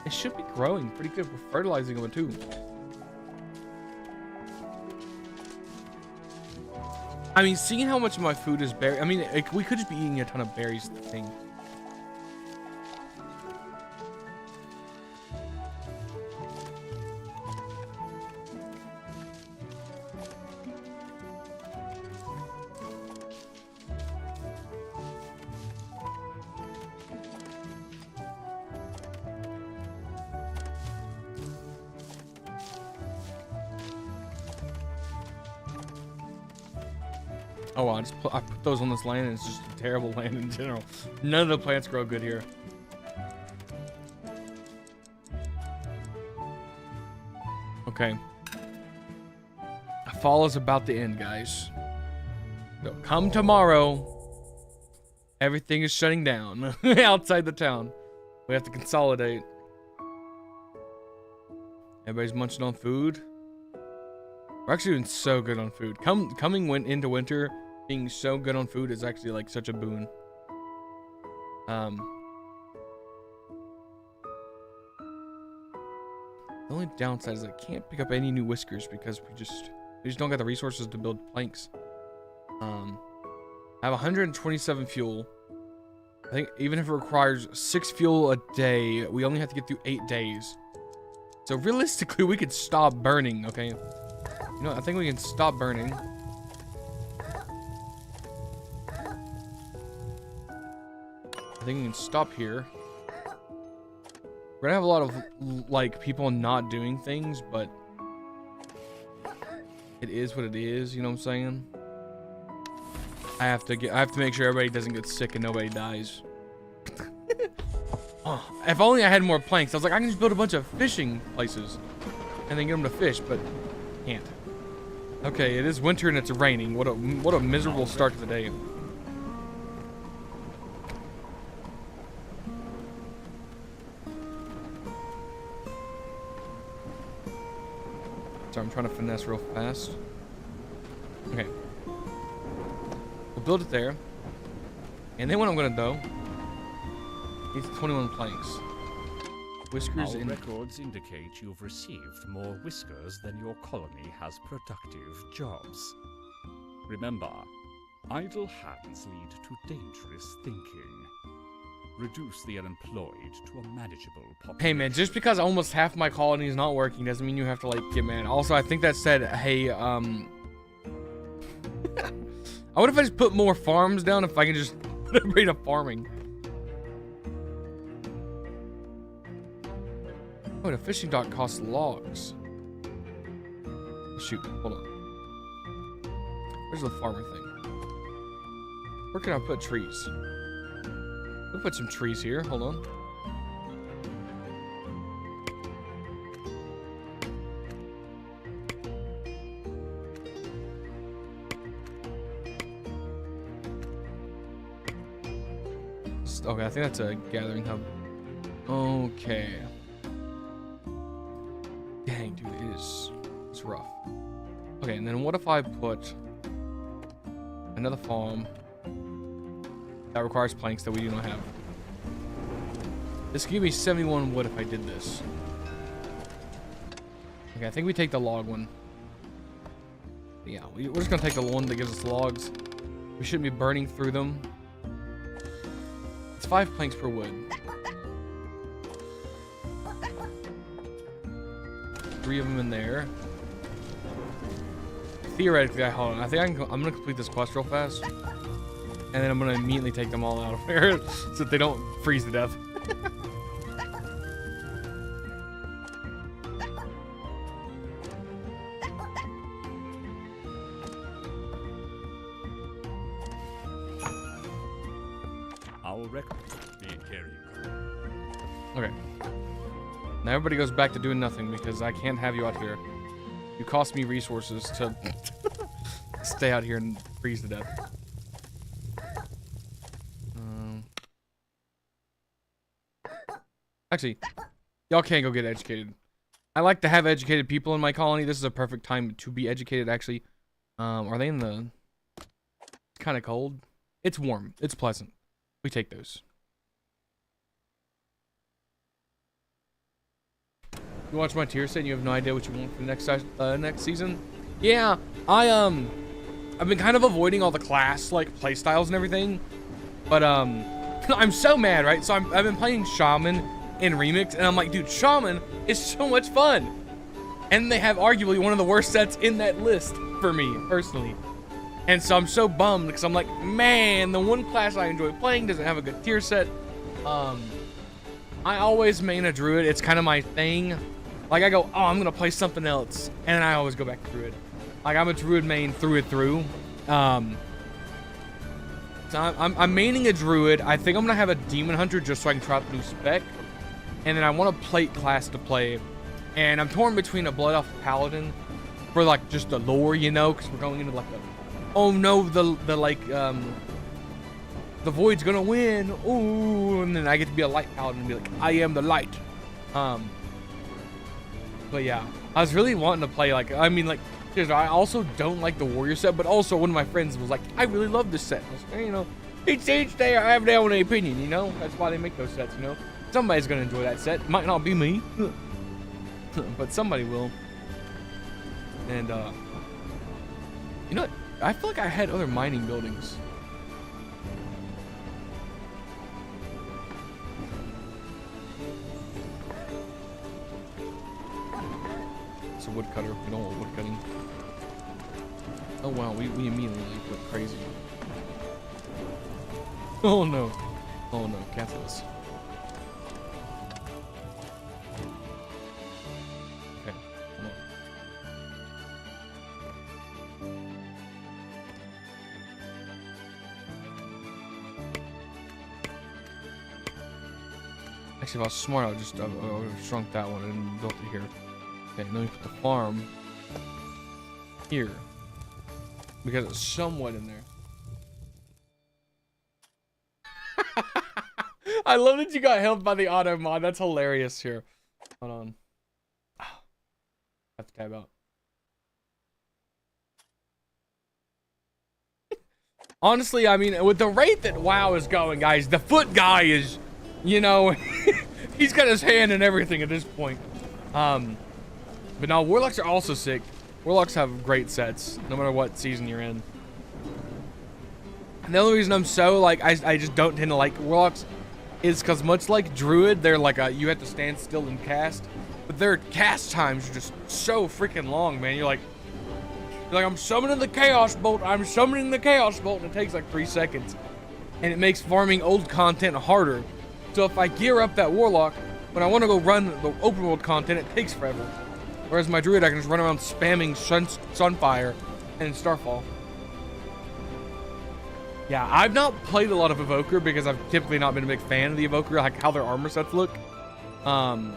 It should be growing pretty good. We're fertilizing them too. I mean, seeing how much of my food is berry. I mean, we could just be eating a ton of berries. The thing. Oh, wow, I put those on this land, and it's just a terrible land in general. None of the plants grow good here. Okay. Fall is about to end, guys. So come tomorrow, everything is shutting down outside the town. We have to consolidate. Everybody's munching on food. We're actually doing so good on food. Coming into winter, being so good on food is actually like such a boon. The only downside is I can't pick up any new whiskers because we just don't got the resources to build planks. I have 127 fuel. I think even if it requires 6 fuel a day, we only have to get through 8 days. So realistically, we could stop burning, okay? You know, I think we can stop burning. I think we can stop here. We're gonna have a lot of like people not doing things, but it is what it is. You know what I'm saying? I have to make sure everybody doesn't get sick and nobody dies. Oh, if only I had more planks. I was like, I can just build a bunch of fishing places and then get them to fish, but can't. Okay, it is winter and it's raining. What a miserable start to the day. So I'm trying to finesse real fast. Okay. We'll build it there. And then what I'm gonna do, it's 21 planks. Whiskers Our in. records indicate you've received more whiskers than your colony has productive jobs. Remember, idle hands lead to dangerous thinking. Reduce the unemployed to a manageable population. Hey man, just because almost half my colony is not working doesn't mean you have to like get mad. Also, I think that said, hey, I wonder if I just put more farms down if I can just put everybody to farming. Oh, the fishing dock costs logs. Shoot, hold on. Where's the farmer thing? Where can I put trees? We'll put some trees here. Hold on. Okay, I think that's a gathering hub. Okay. Dang, dude, it's rough. Okay, and then what if I put another farm that requires planks that we do not have? This could give me 71 wood if I did this. Okay, I think we take the log one. Yeah, we're just gonna take the one that gives us logs. We shouldn't be burning through them. It's 5 planks per wood. 3 of them in there. Theoretically, hold on. I think I'm gonna complete this quest real fast, and then I'm gonna immediately take them all out of here so that they don't freeze to death. Our record being carried. Okay. Now everybody goes back to doing nothing because I can't have you out here. You cost me resources to stay out here and freeze to death. Actually, y'all can't go get educated. I like to have educated people in my colony. This is a perfect time to be educated, actually. Are they in the... It's kind of cold. It's warm. It's pleasant. We take those. You watch my tier set and you have no idea what you want for the next season? Yeah, I've been kind of avoiding all the class, like, playstyles and everything. But, I'm so mad, right? So I've been playing Shaman in Remix, and I'm like, dude, Shaman is so much fun. And they have arguably one of the worst sets in that list for me, personally. And so I'm so bummed, because I'm like, man, the one class I enjoy playing doesn't have a good tier set. I always main a Druid. It's kind of my thing. Like, I go, oh, I'm going to play something else. And then I always go back to Druid. Like, I'm a Druid main through and through. So I'm maining a Druid. I think I'm going to have a Demon Hunter just so I can try out the new spec. And then I want a Plate class to play. And I'm torn between a Blood Elf Paladin for, like, just the lore, you know? Because we're going into, like, the... Oh, no, the Void's going to win. Ooh, and then I get to be a Light Paladin and be like, I am the light. But, yeah. I was really wanting to play, like... I mean, like... I also don't like the warrior set, but also one of my friends was like, I really love this set. I was like, you know, it's each day I have their own opinion, you know? That's why they make those sets, you know? Somebody's gonna enjoy that set. Might not be me, but somebody will. And, you know what? I feel like I had other mining buildings. It's a woodcutter. We don't want woodcutting. Oh wow, we immediately went crazy. Oh no. Oh no, castles. Okay, come on. Actually, if I was smart, I would have shrunk that one and built it here. Okay, let me put the farm here. Because it's somewhat in there. I love that you got helped by the auto mod. That's hilarious here. Hold on. Have to tab out. Honestly, I mean, with the rate that WoW is going, guys, the foot guy is, you know, he's got his hand in everything at this point. But no, Warlocks are also sick. Warlocks have great sets, no matter what season you're in. And the only reason I'm so, like, I just don't tend to like Warlocks is because much like Druid, they're like you have to stand still and cast. But their cast times are just so freaking long, man. You're like, I'm summoning the Chaos Bolt, I'm summoning the Chaos Bolt, and it takes like 3 seconds. And it makes farming old content harder. So if I gear up that Warlock, when I want to go run the open world content, it takes forever. Whereas my Druid, I can just run around spamming Sunfire and Starfall. Yeah, I've not played a lot of Evoker because I've typically not been a big fan of the Evoker, like how their armor sets look. That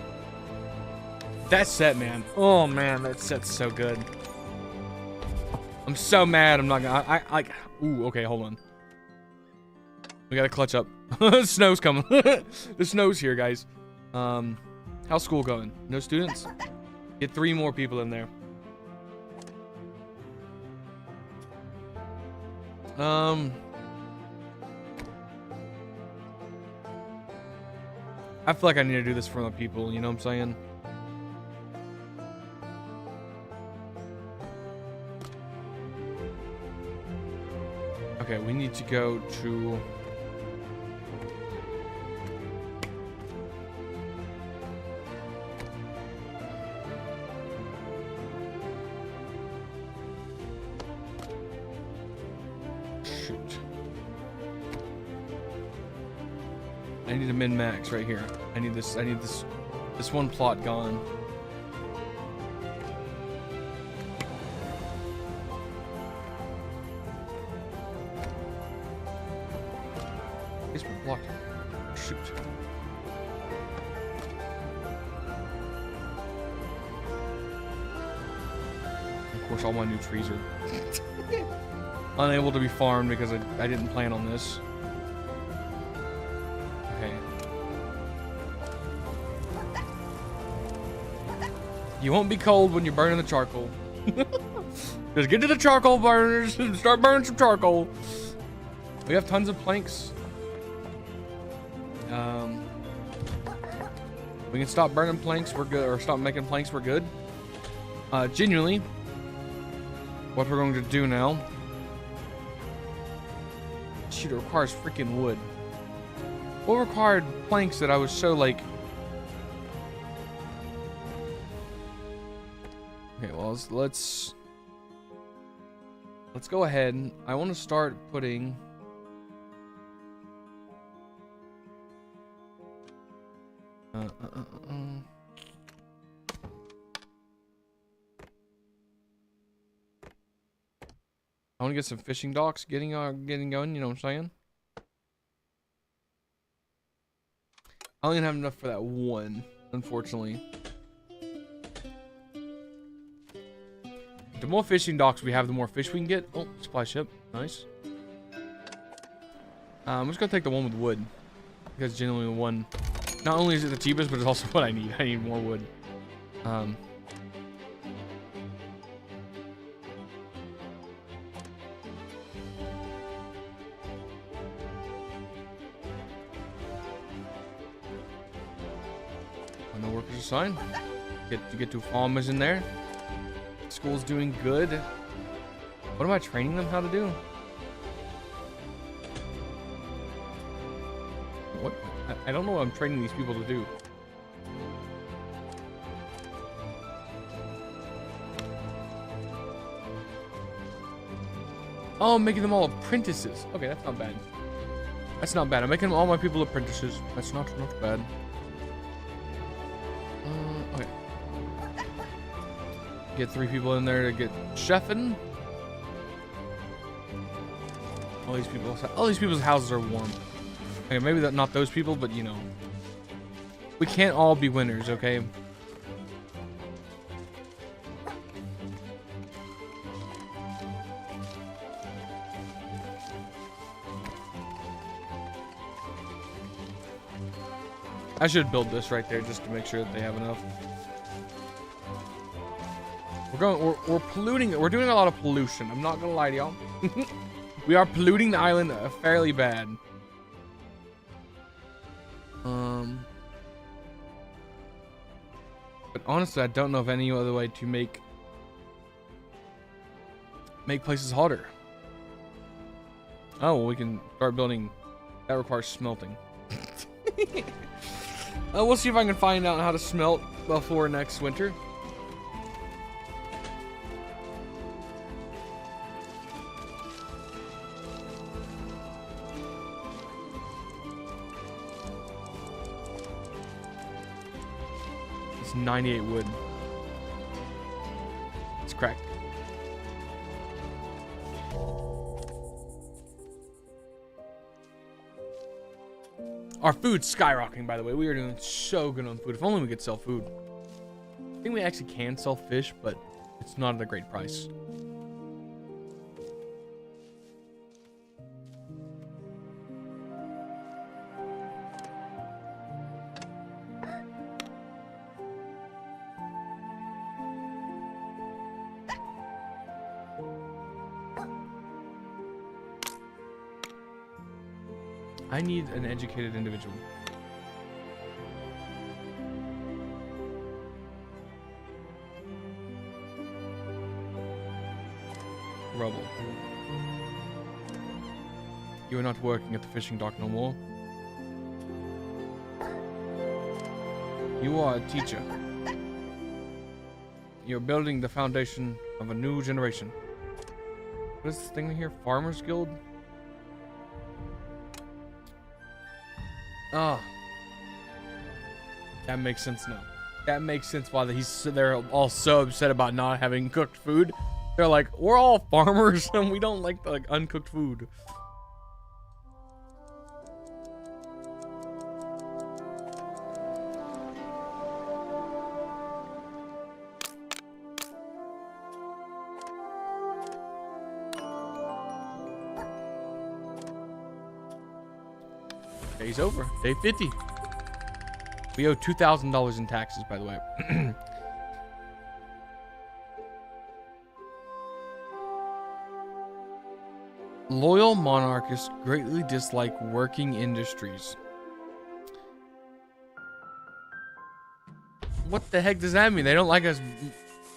set, man. Oh man, that set's so good. I'm so mad. I'm not gonna. Ooh, okay, hold on. We gotta clutch up. Snow's coming. The snow's here, guys. How's school going? No students? Get 3 more people in there. I feel like I need to do this for the people, you know what I'm saying? Okay, we need to go to... I need a min-max right here. I need this one plot gone. It's blocked. Shoot. course, all my new trees are unable to be farmed because I didn't plan on this. Okay. You won't be cold when you're burning the charcoal. Just get to the charcoal burners and start burning some charcoal. We have tons of planks. We can stop burning planks, we're good, or stop making planks, we're good. Genuinely, what we're going to do now. Shoot, it requires freaking wood. What required planks that I was so like... Okay, well, let's go ahead. I want to start putting... I want to get some fishing docks getting going, you know what I'm saying? I only have enough for that one, unfortunately. The more fishing docks we have, the more fish we can get. Oh, supply ship. Nice. I'm just gonna take the one with wood. Because generally the one... Not only is it the cheapest, but it's also what I need. I need more wood. No workers assigned. Get 2 farmers in there. School's doing good. What am I training them how to do? What? I don't know what I'm training these people to do. Oh, I'm making them all apprentices. Okay, that's not bad. That's not bad. I'm making all my people apprentices. That's not bad. Okay. Get 3 people in there to get chefing. All these people's houses are warm. Okay, maybe not those people, but you know. We can't all be winners, okay? I should build this right there just to make sure that they have enough. We're polluting. We're doing a lot of pollution. I'm not gonna lie to y'all. We are polluting the island fairly bad. But honestly, I don't know of any other way to make places hotter. Oh, well, we can start building. That requires smelting. We'll see if I can find out how to smelt before next winter. It's 98 wood. It's cracked. Our food's skyrocketing, by the way. We are doing so good on food. If only we could sell food. I think we actually can sell fish, but it's not at a great price. I need an educated individual. Rubble. You are not working at the fishing dock no more. You are a teacher. You're building the foundation of a new generation. What is this thing here? Farmers Guild? Oh. That makes sense now. That makes sense why they're all so upset about not having cooked food. They're like, we're all farmers and we don't like the uncooked food. Day's over. Day 50. We owe $2,000 in taxes, by the way. Loyal monarchists greatly dislike working industries. What the heck does that mean? They don't like us,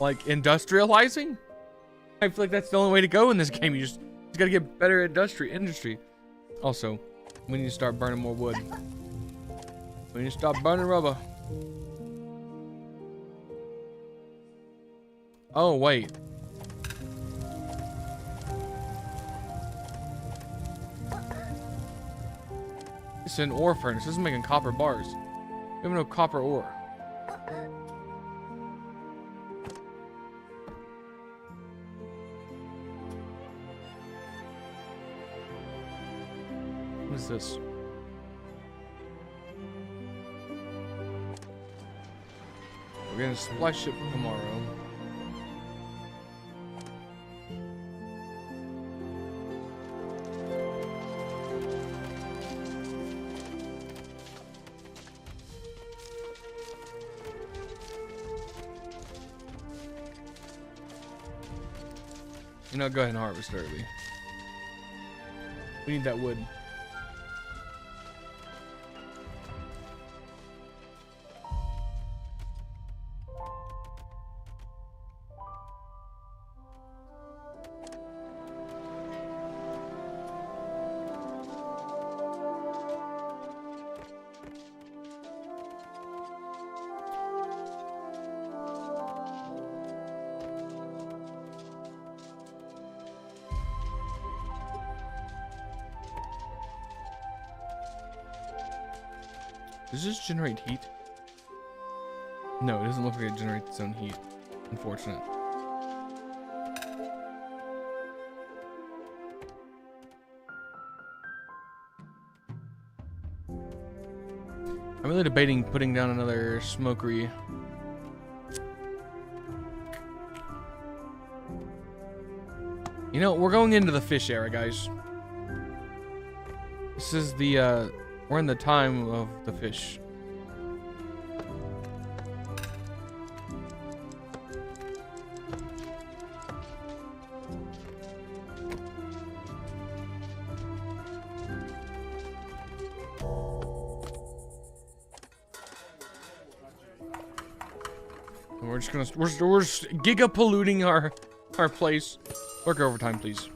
like, industrializing? I feel like that's the only way to go in this game. You just gotta get better at industry. Also, we need to start burning more wood. We need to stop burning rubber. Oh, wait. It's an ore furnace. This is making copper bars. We have no copper ore. What is this? We're gonna supply ship tomorrow. You know, go ahead and harvest early. We need that wood. Does this generate heat? No, it doesn't look like it generates its own heat. Unfortunate. I'm really debating putting down another smokery. You know, we're going into the fish era, guys. This is the, we're in the time of the fish. And we're just gonna, we're just giga polluting our place. Work overtime, please.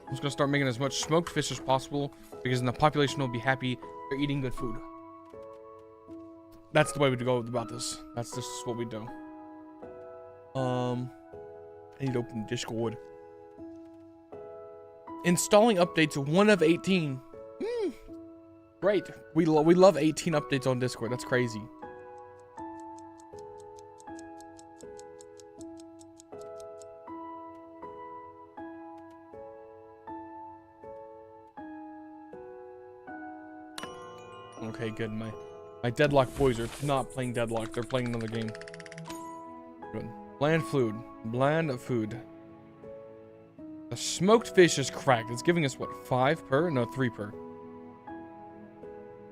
I'm just gonna start making as much smoked fish as possible because then the population will be happy they're eating good food. That's the way we go about this. That's just what we do. I need to open Discord. Installing updates 1 of 18. Great. We love 18 updates on Discord. That's crazy. Okay, good. My Deadlock boys are not playing Deadlock. They're playing another game. Good. Bland food. Bland food. The smoked fish is cracked. It's giving us, what, 5 per? No, 3 per.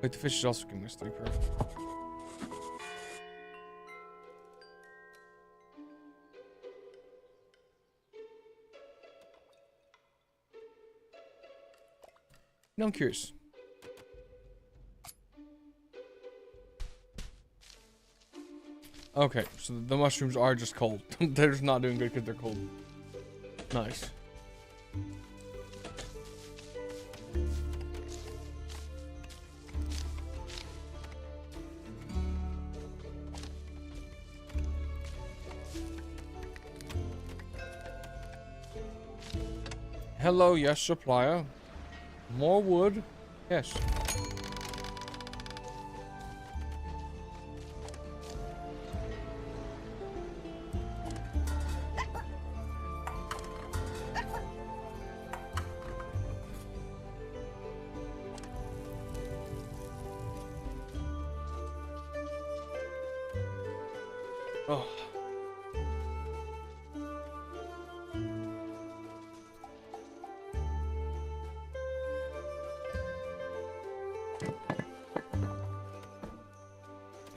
Wait, the fish is also giving us 3 per. No, I'm curious. Okay, so the mushrooms are just cold. They're just not doing good because they're cold. Nice. Hello, yes, supplier. More wood? Yes. Oh.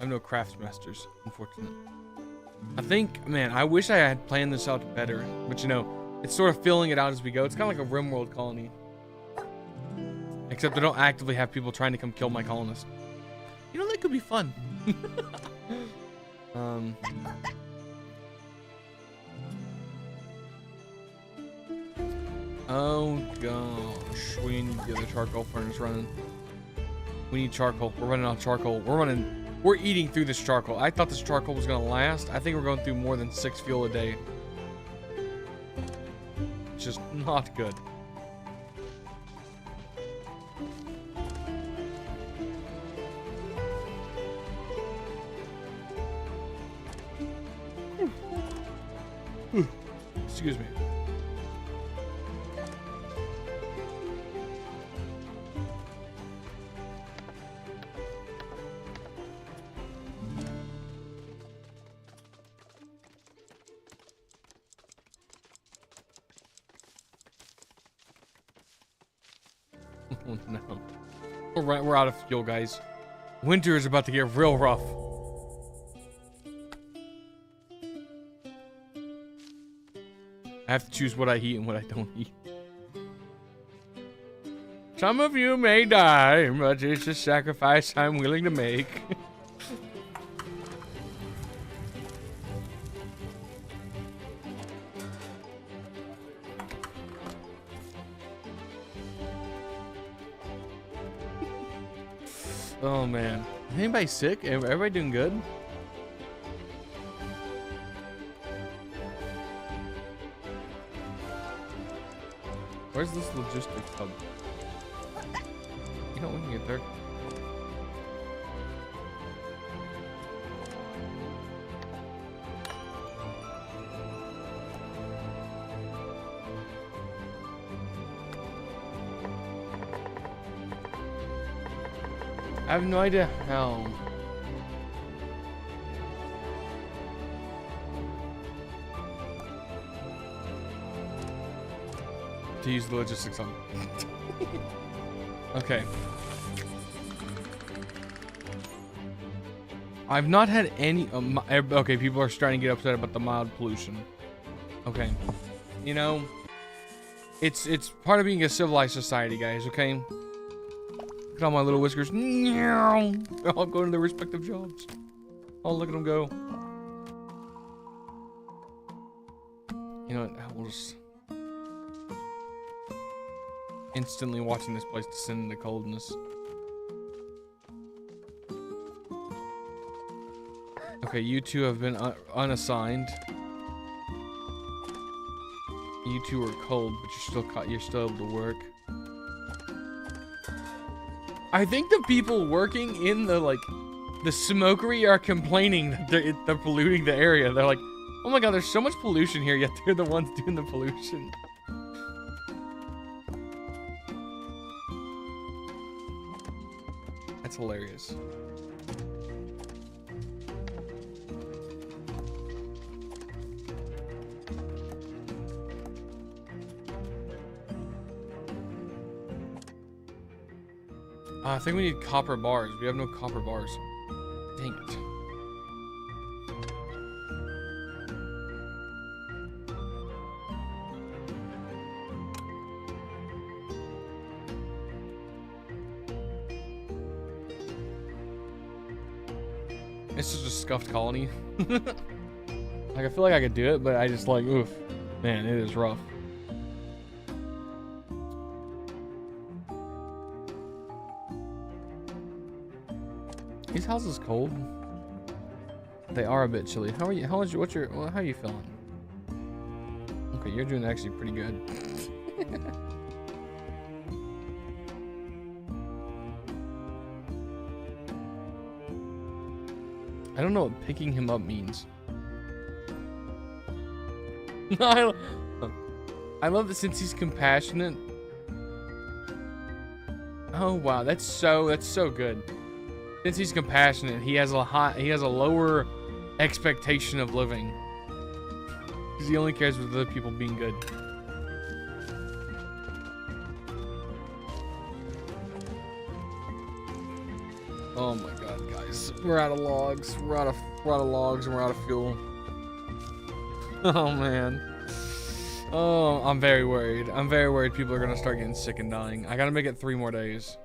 have no craftsmasters, unfortunately. I think, man, I wish I had planned this out better. But you know, it's sort of filling it out as we go. It's kind of like a RimWorld colony. Except I don't actively have people trying to come kill my colonists. You know, that could be fun. Oh gosh, we need to get the charcoal furnace running. We need charcoal. We're running out of charcoal. We're eating through this charcoal. I thought this charcoal was gonna last. I think we're going through more than 6 fuel a day. It's just not good. Excuse me. Oh no. We're out of fuel, guys. Winter is about to get real rough. I have to choose what I eat and what I don't eat. Some of you may die, but it's a sacrifice I'm willing to make. Oh man. Anybody sick? Everybody doing good? Where's this logistics hub? You know, we can get there. I have no idea how. To use the logistics hub. Okay. I've not had any. Okay, people are starting to get upset about the mild pollution. Okay, you know, it's part of being a civilized society, guys. Okay. Look at all my little whiskers. They're all going to their respective jobs. Oh, look at them go. You know what? We'll just instantly watching this place descend into coldness. Okay, you two have been unassigned. You two are cold, but you're still able to work. I think the people working in the smokery are complaining that they're polluting the area. They're like, oh my god, there's so much pollution here, yet they're the ones doing the pollution. That's hilarious. I think we need copper bars. We have no copper bars. Dang it. It's just a scuffed colony. Like, I feel like I could do it, but I just like, oof. Man, it is rough. These houses cold. They are a bit chilly. How are you? How are you feeling? Okay, you're doing actually pretty good. I don't know what picking him up means. I love that since he's compassionate. Oh wow, that's so good. Since he's compassionate, he has a lower expectation of living. Because he only cares with other people being good. Oh my god, guys. We're out of logs. We're out of logs and we're out of fuel. Oh man. Oh, I'm very worried. I'm very worried people are gonna start getting sick and dying. I gotta make it 3 more days.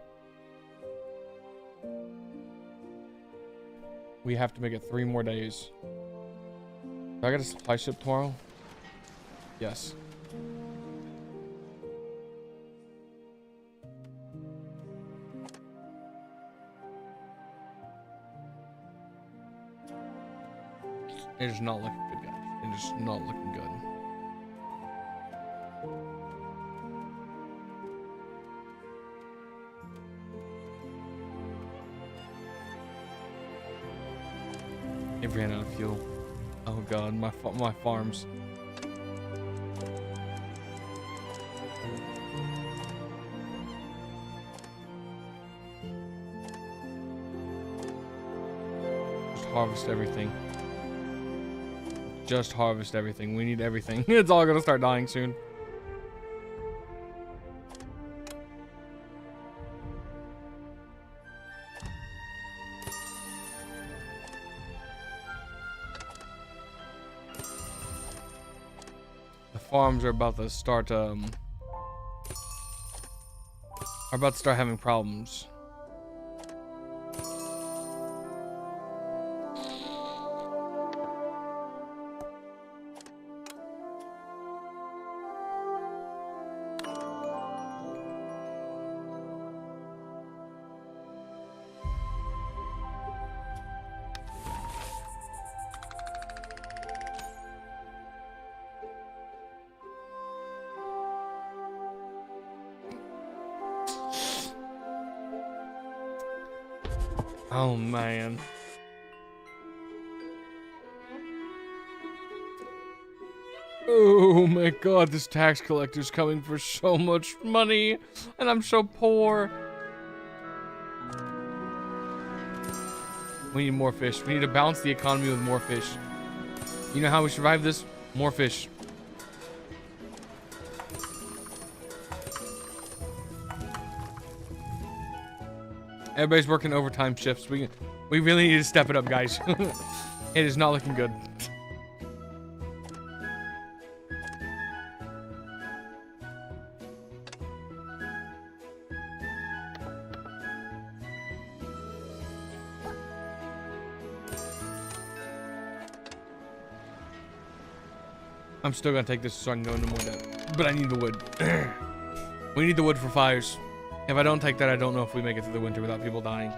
We have to make it 3 more days. Do I get a supply ship tomorrow? Yes. It is not looking good, guys. It is not looking good. It ran out of fuel. Oh god, my farms. Just harvest everything. Just harvest everything. We need everything. It's all gonna start dying soon. The farms are about to start having problems. Oh man. Oh my god, this tax collector's coming for so much money, and I'm so poor. We need more fish. We need to balance the economy with more fish. You know how we survive this? More fish. Everybody's working overtime shifts. We really need to step it up, guys. It is not looking good. I'm still gonna take this so I can go into more debt. But I need the wood. We need the wood for fires. If I don't take that, I don't know if we make it through the winter without people dying.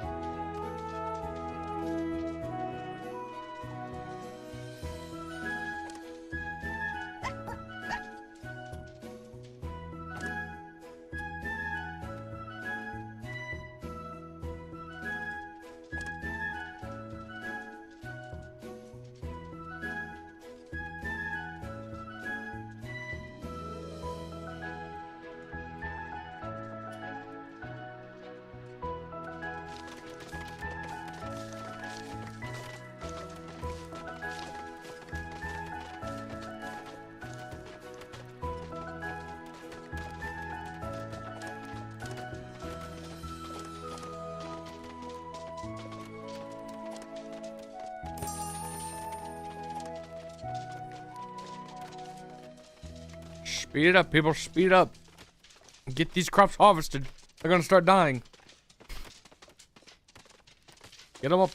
Speed it up, people. Speed it up. Get these crops harvested. They're gonna start dying. Get them up.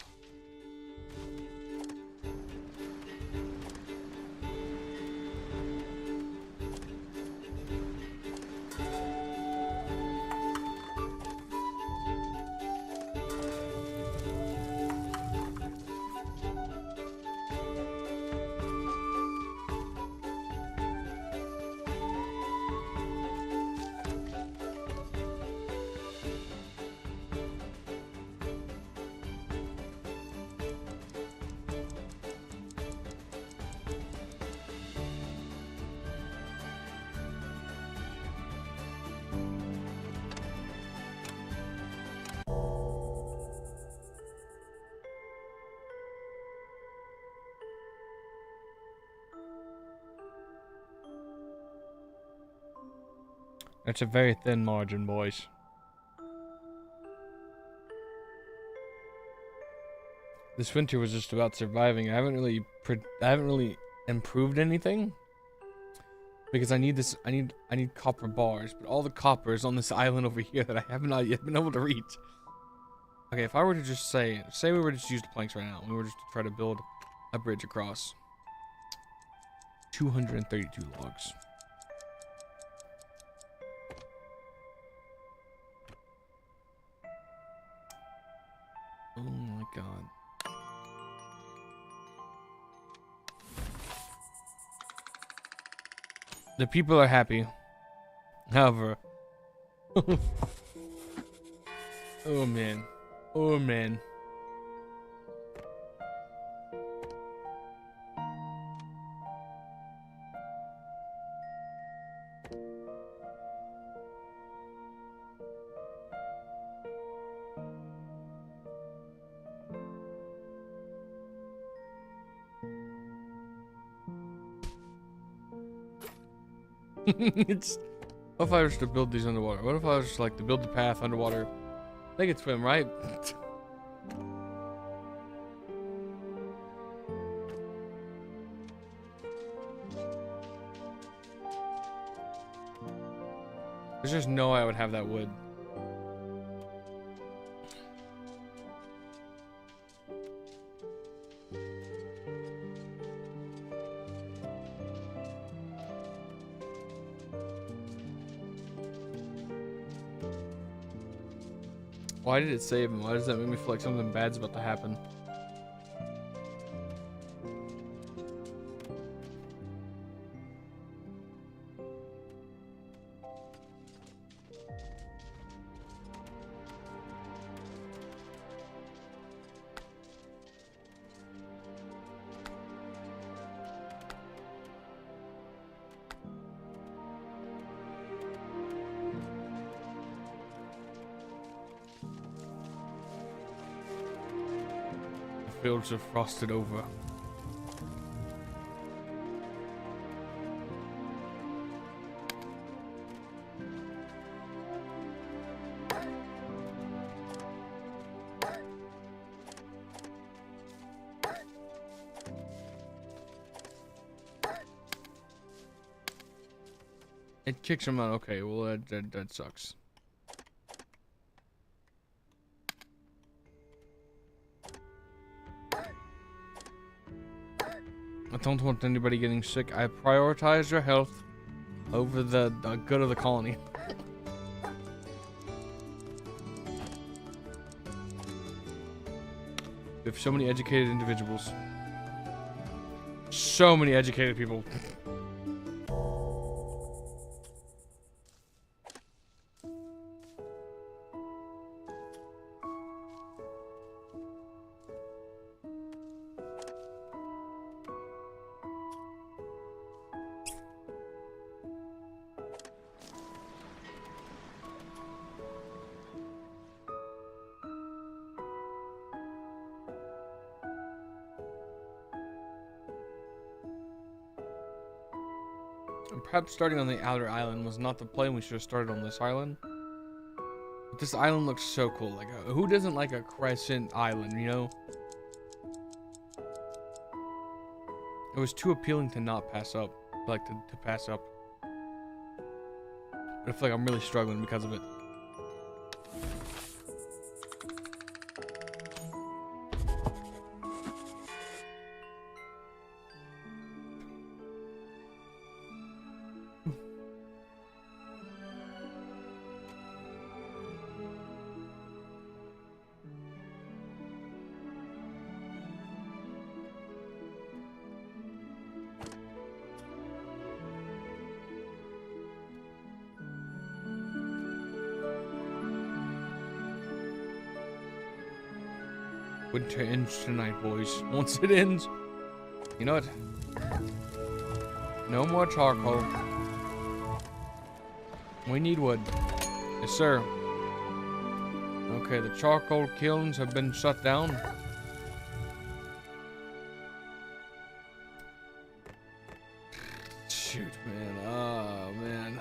It's a very thin margin, boys. This winter was just about surviving. I haven't really improved anything because I need copper bars, but all the copper is on this island over here that I have not yet been able to reach. Okay, if I were to just say we were to just use the planks right now, and we were just to try to build a bridge across. 232 logs. Oh my god. The people are happy. However. Oh man. Oh man. It's. What if I was to build these underwater? What if I was just like to build the path underwater? They could swim, right? There's just no way I would have that wood. Why did it save him? Why does that make me feel like something bad's about to happen? Fields are frosted over. It kicks him out. Okay, well that sucks. I don't want anybody getting sick. I prioritize your health over the good of the colony. We have so many educated individuals. So many educated people. Perhaps starting on the outer island was not the plan. We should have started on this island. But this island looks so cool. Like, who doesn't like a crescent island, you know? It was too appealing to not pass up. Like, to pass up. But I feel like I'm really struggling because of it. Winter ends tonight, boys. Once it ends, you know what? No more charcoal. We need wood. Yes, sir. Okay, the charcoal kilns have been shut down. Shoot, man. Oh, man.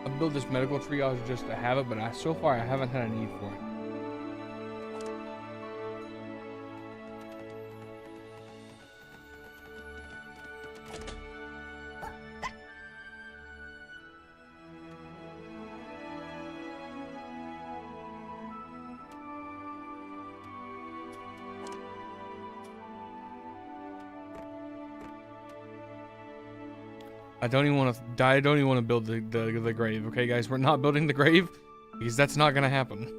I'll build this medical triage just to have it, but so far I haven't had a need for it. I don't even want to die. I don't even want to build the grave. Okay, guys, we're not building the grave because that's not gonna happen.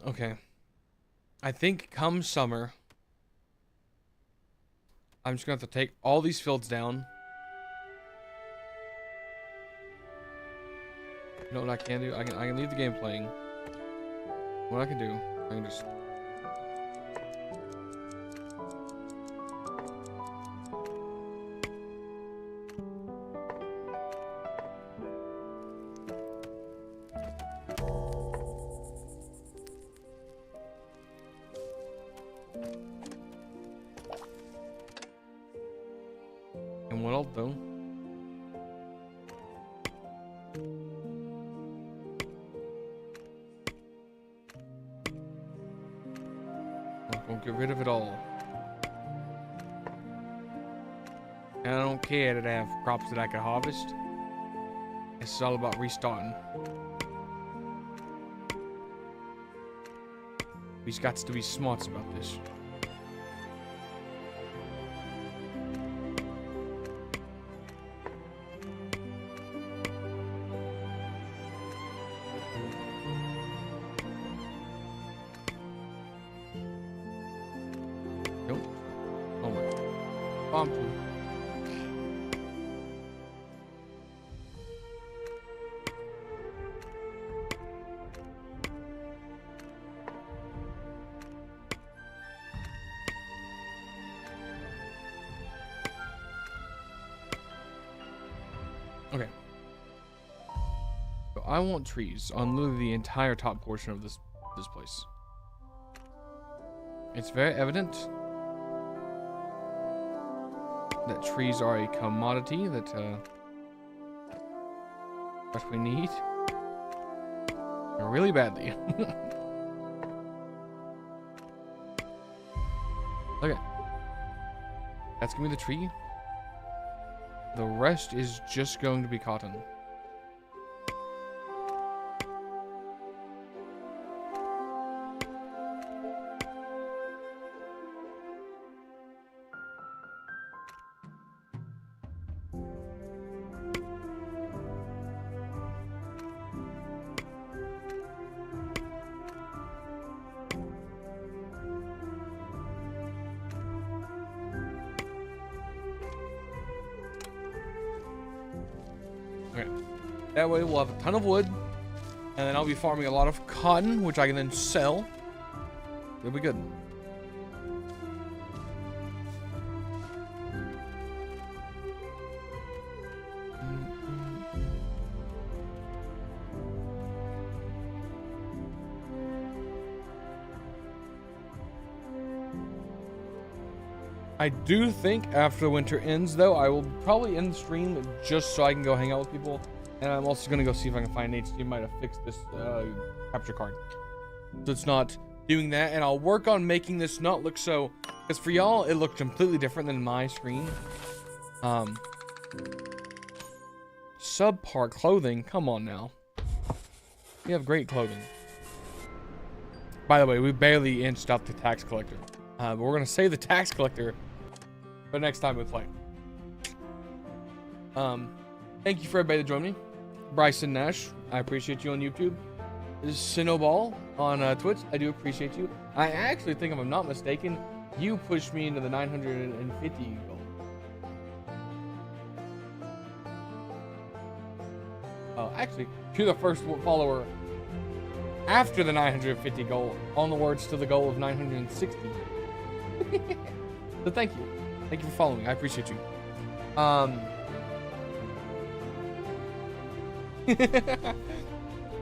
Okay, I think come summer, I'm just gonna have to take all these fields down. You know what I can do? I can leave the game playing. What I can do, I can just... And what else though? Won't get rid of it all. And I don't care that I have crops that I can harvest. It's all about restarting. We just got to be smart about this. Nope. Oh my. Bomb food. Okay. So I want trees on literally the entire top portion of this place. It's very evident that trees are a commodity that we need really badly. Okay. That's gonna be the tree. The rest is just going to be cotton. Okay. That way we'll have a ton of wood, and then I'll be farming a lot of cotton, which I can then sell. It'll be good. I do think after winter ends, though, I will probably end the stream just so I can go hang out with people. And I'm also going to go see if I can find an HDMI to fix this capture card. So it's not doing that. And I'll work on making this not look so... Because for y'all, it looked completely different than my screen. Subpar clothing. Come on now. We have great clothing. By the way, we barely inched out the tax collector. But we're going to save the tax collector for next time we play. Thank you for everybody that joined me. Bryson Nash, I appreciate you on YouTube. Snowball on Twitch, I do appreciate you. I actually think, if I'm not mistaken, you pushed me into the 950 goal. Oh, actually, you're the first follower after the 950 goal on the words to the goal of 960. So thank you. Thank you for following. I appreciate you.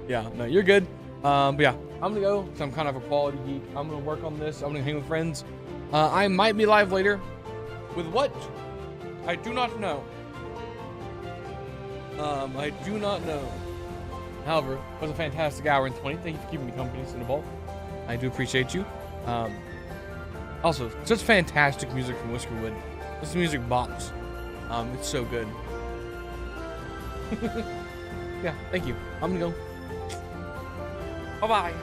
Yeah, no, you're good. But yeah, I'm gonna go because I'm kind of a quality geek. I'm gonna work on this. I'm gonna hang with friends. I might be live later. With what? I do not know. I do not know. However, it was a fantastic hour and 20. Thank you for keeping me company, Cinnaball. I do appreciate you. Also, such fantastic music from Whiskerwood. This music bops. It's so good. Yeah, thank you. I'm gonna go. Bye-bye.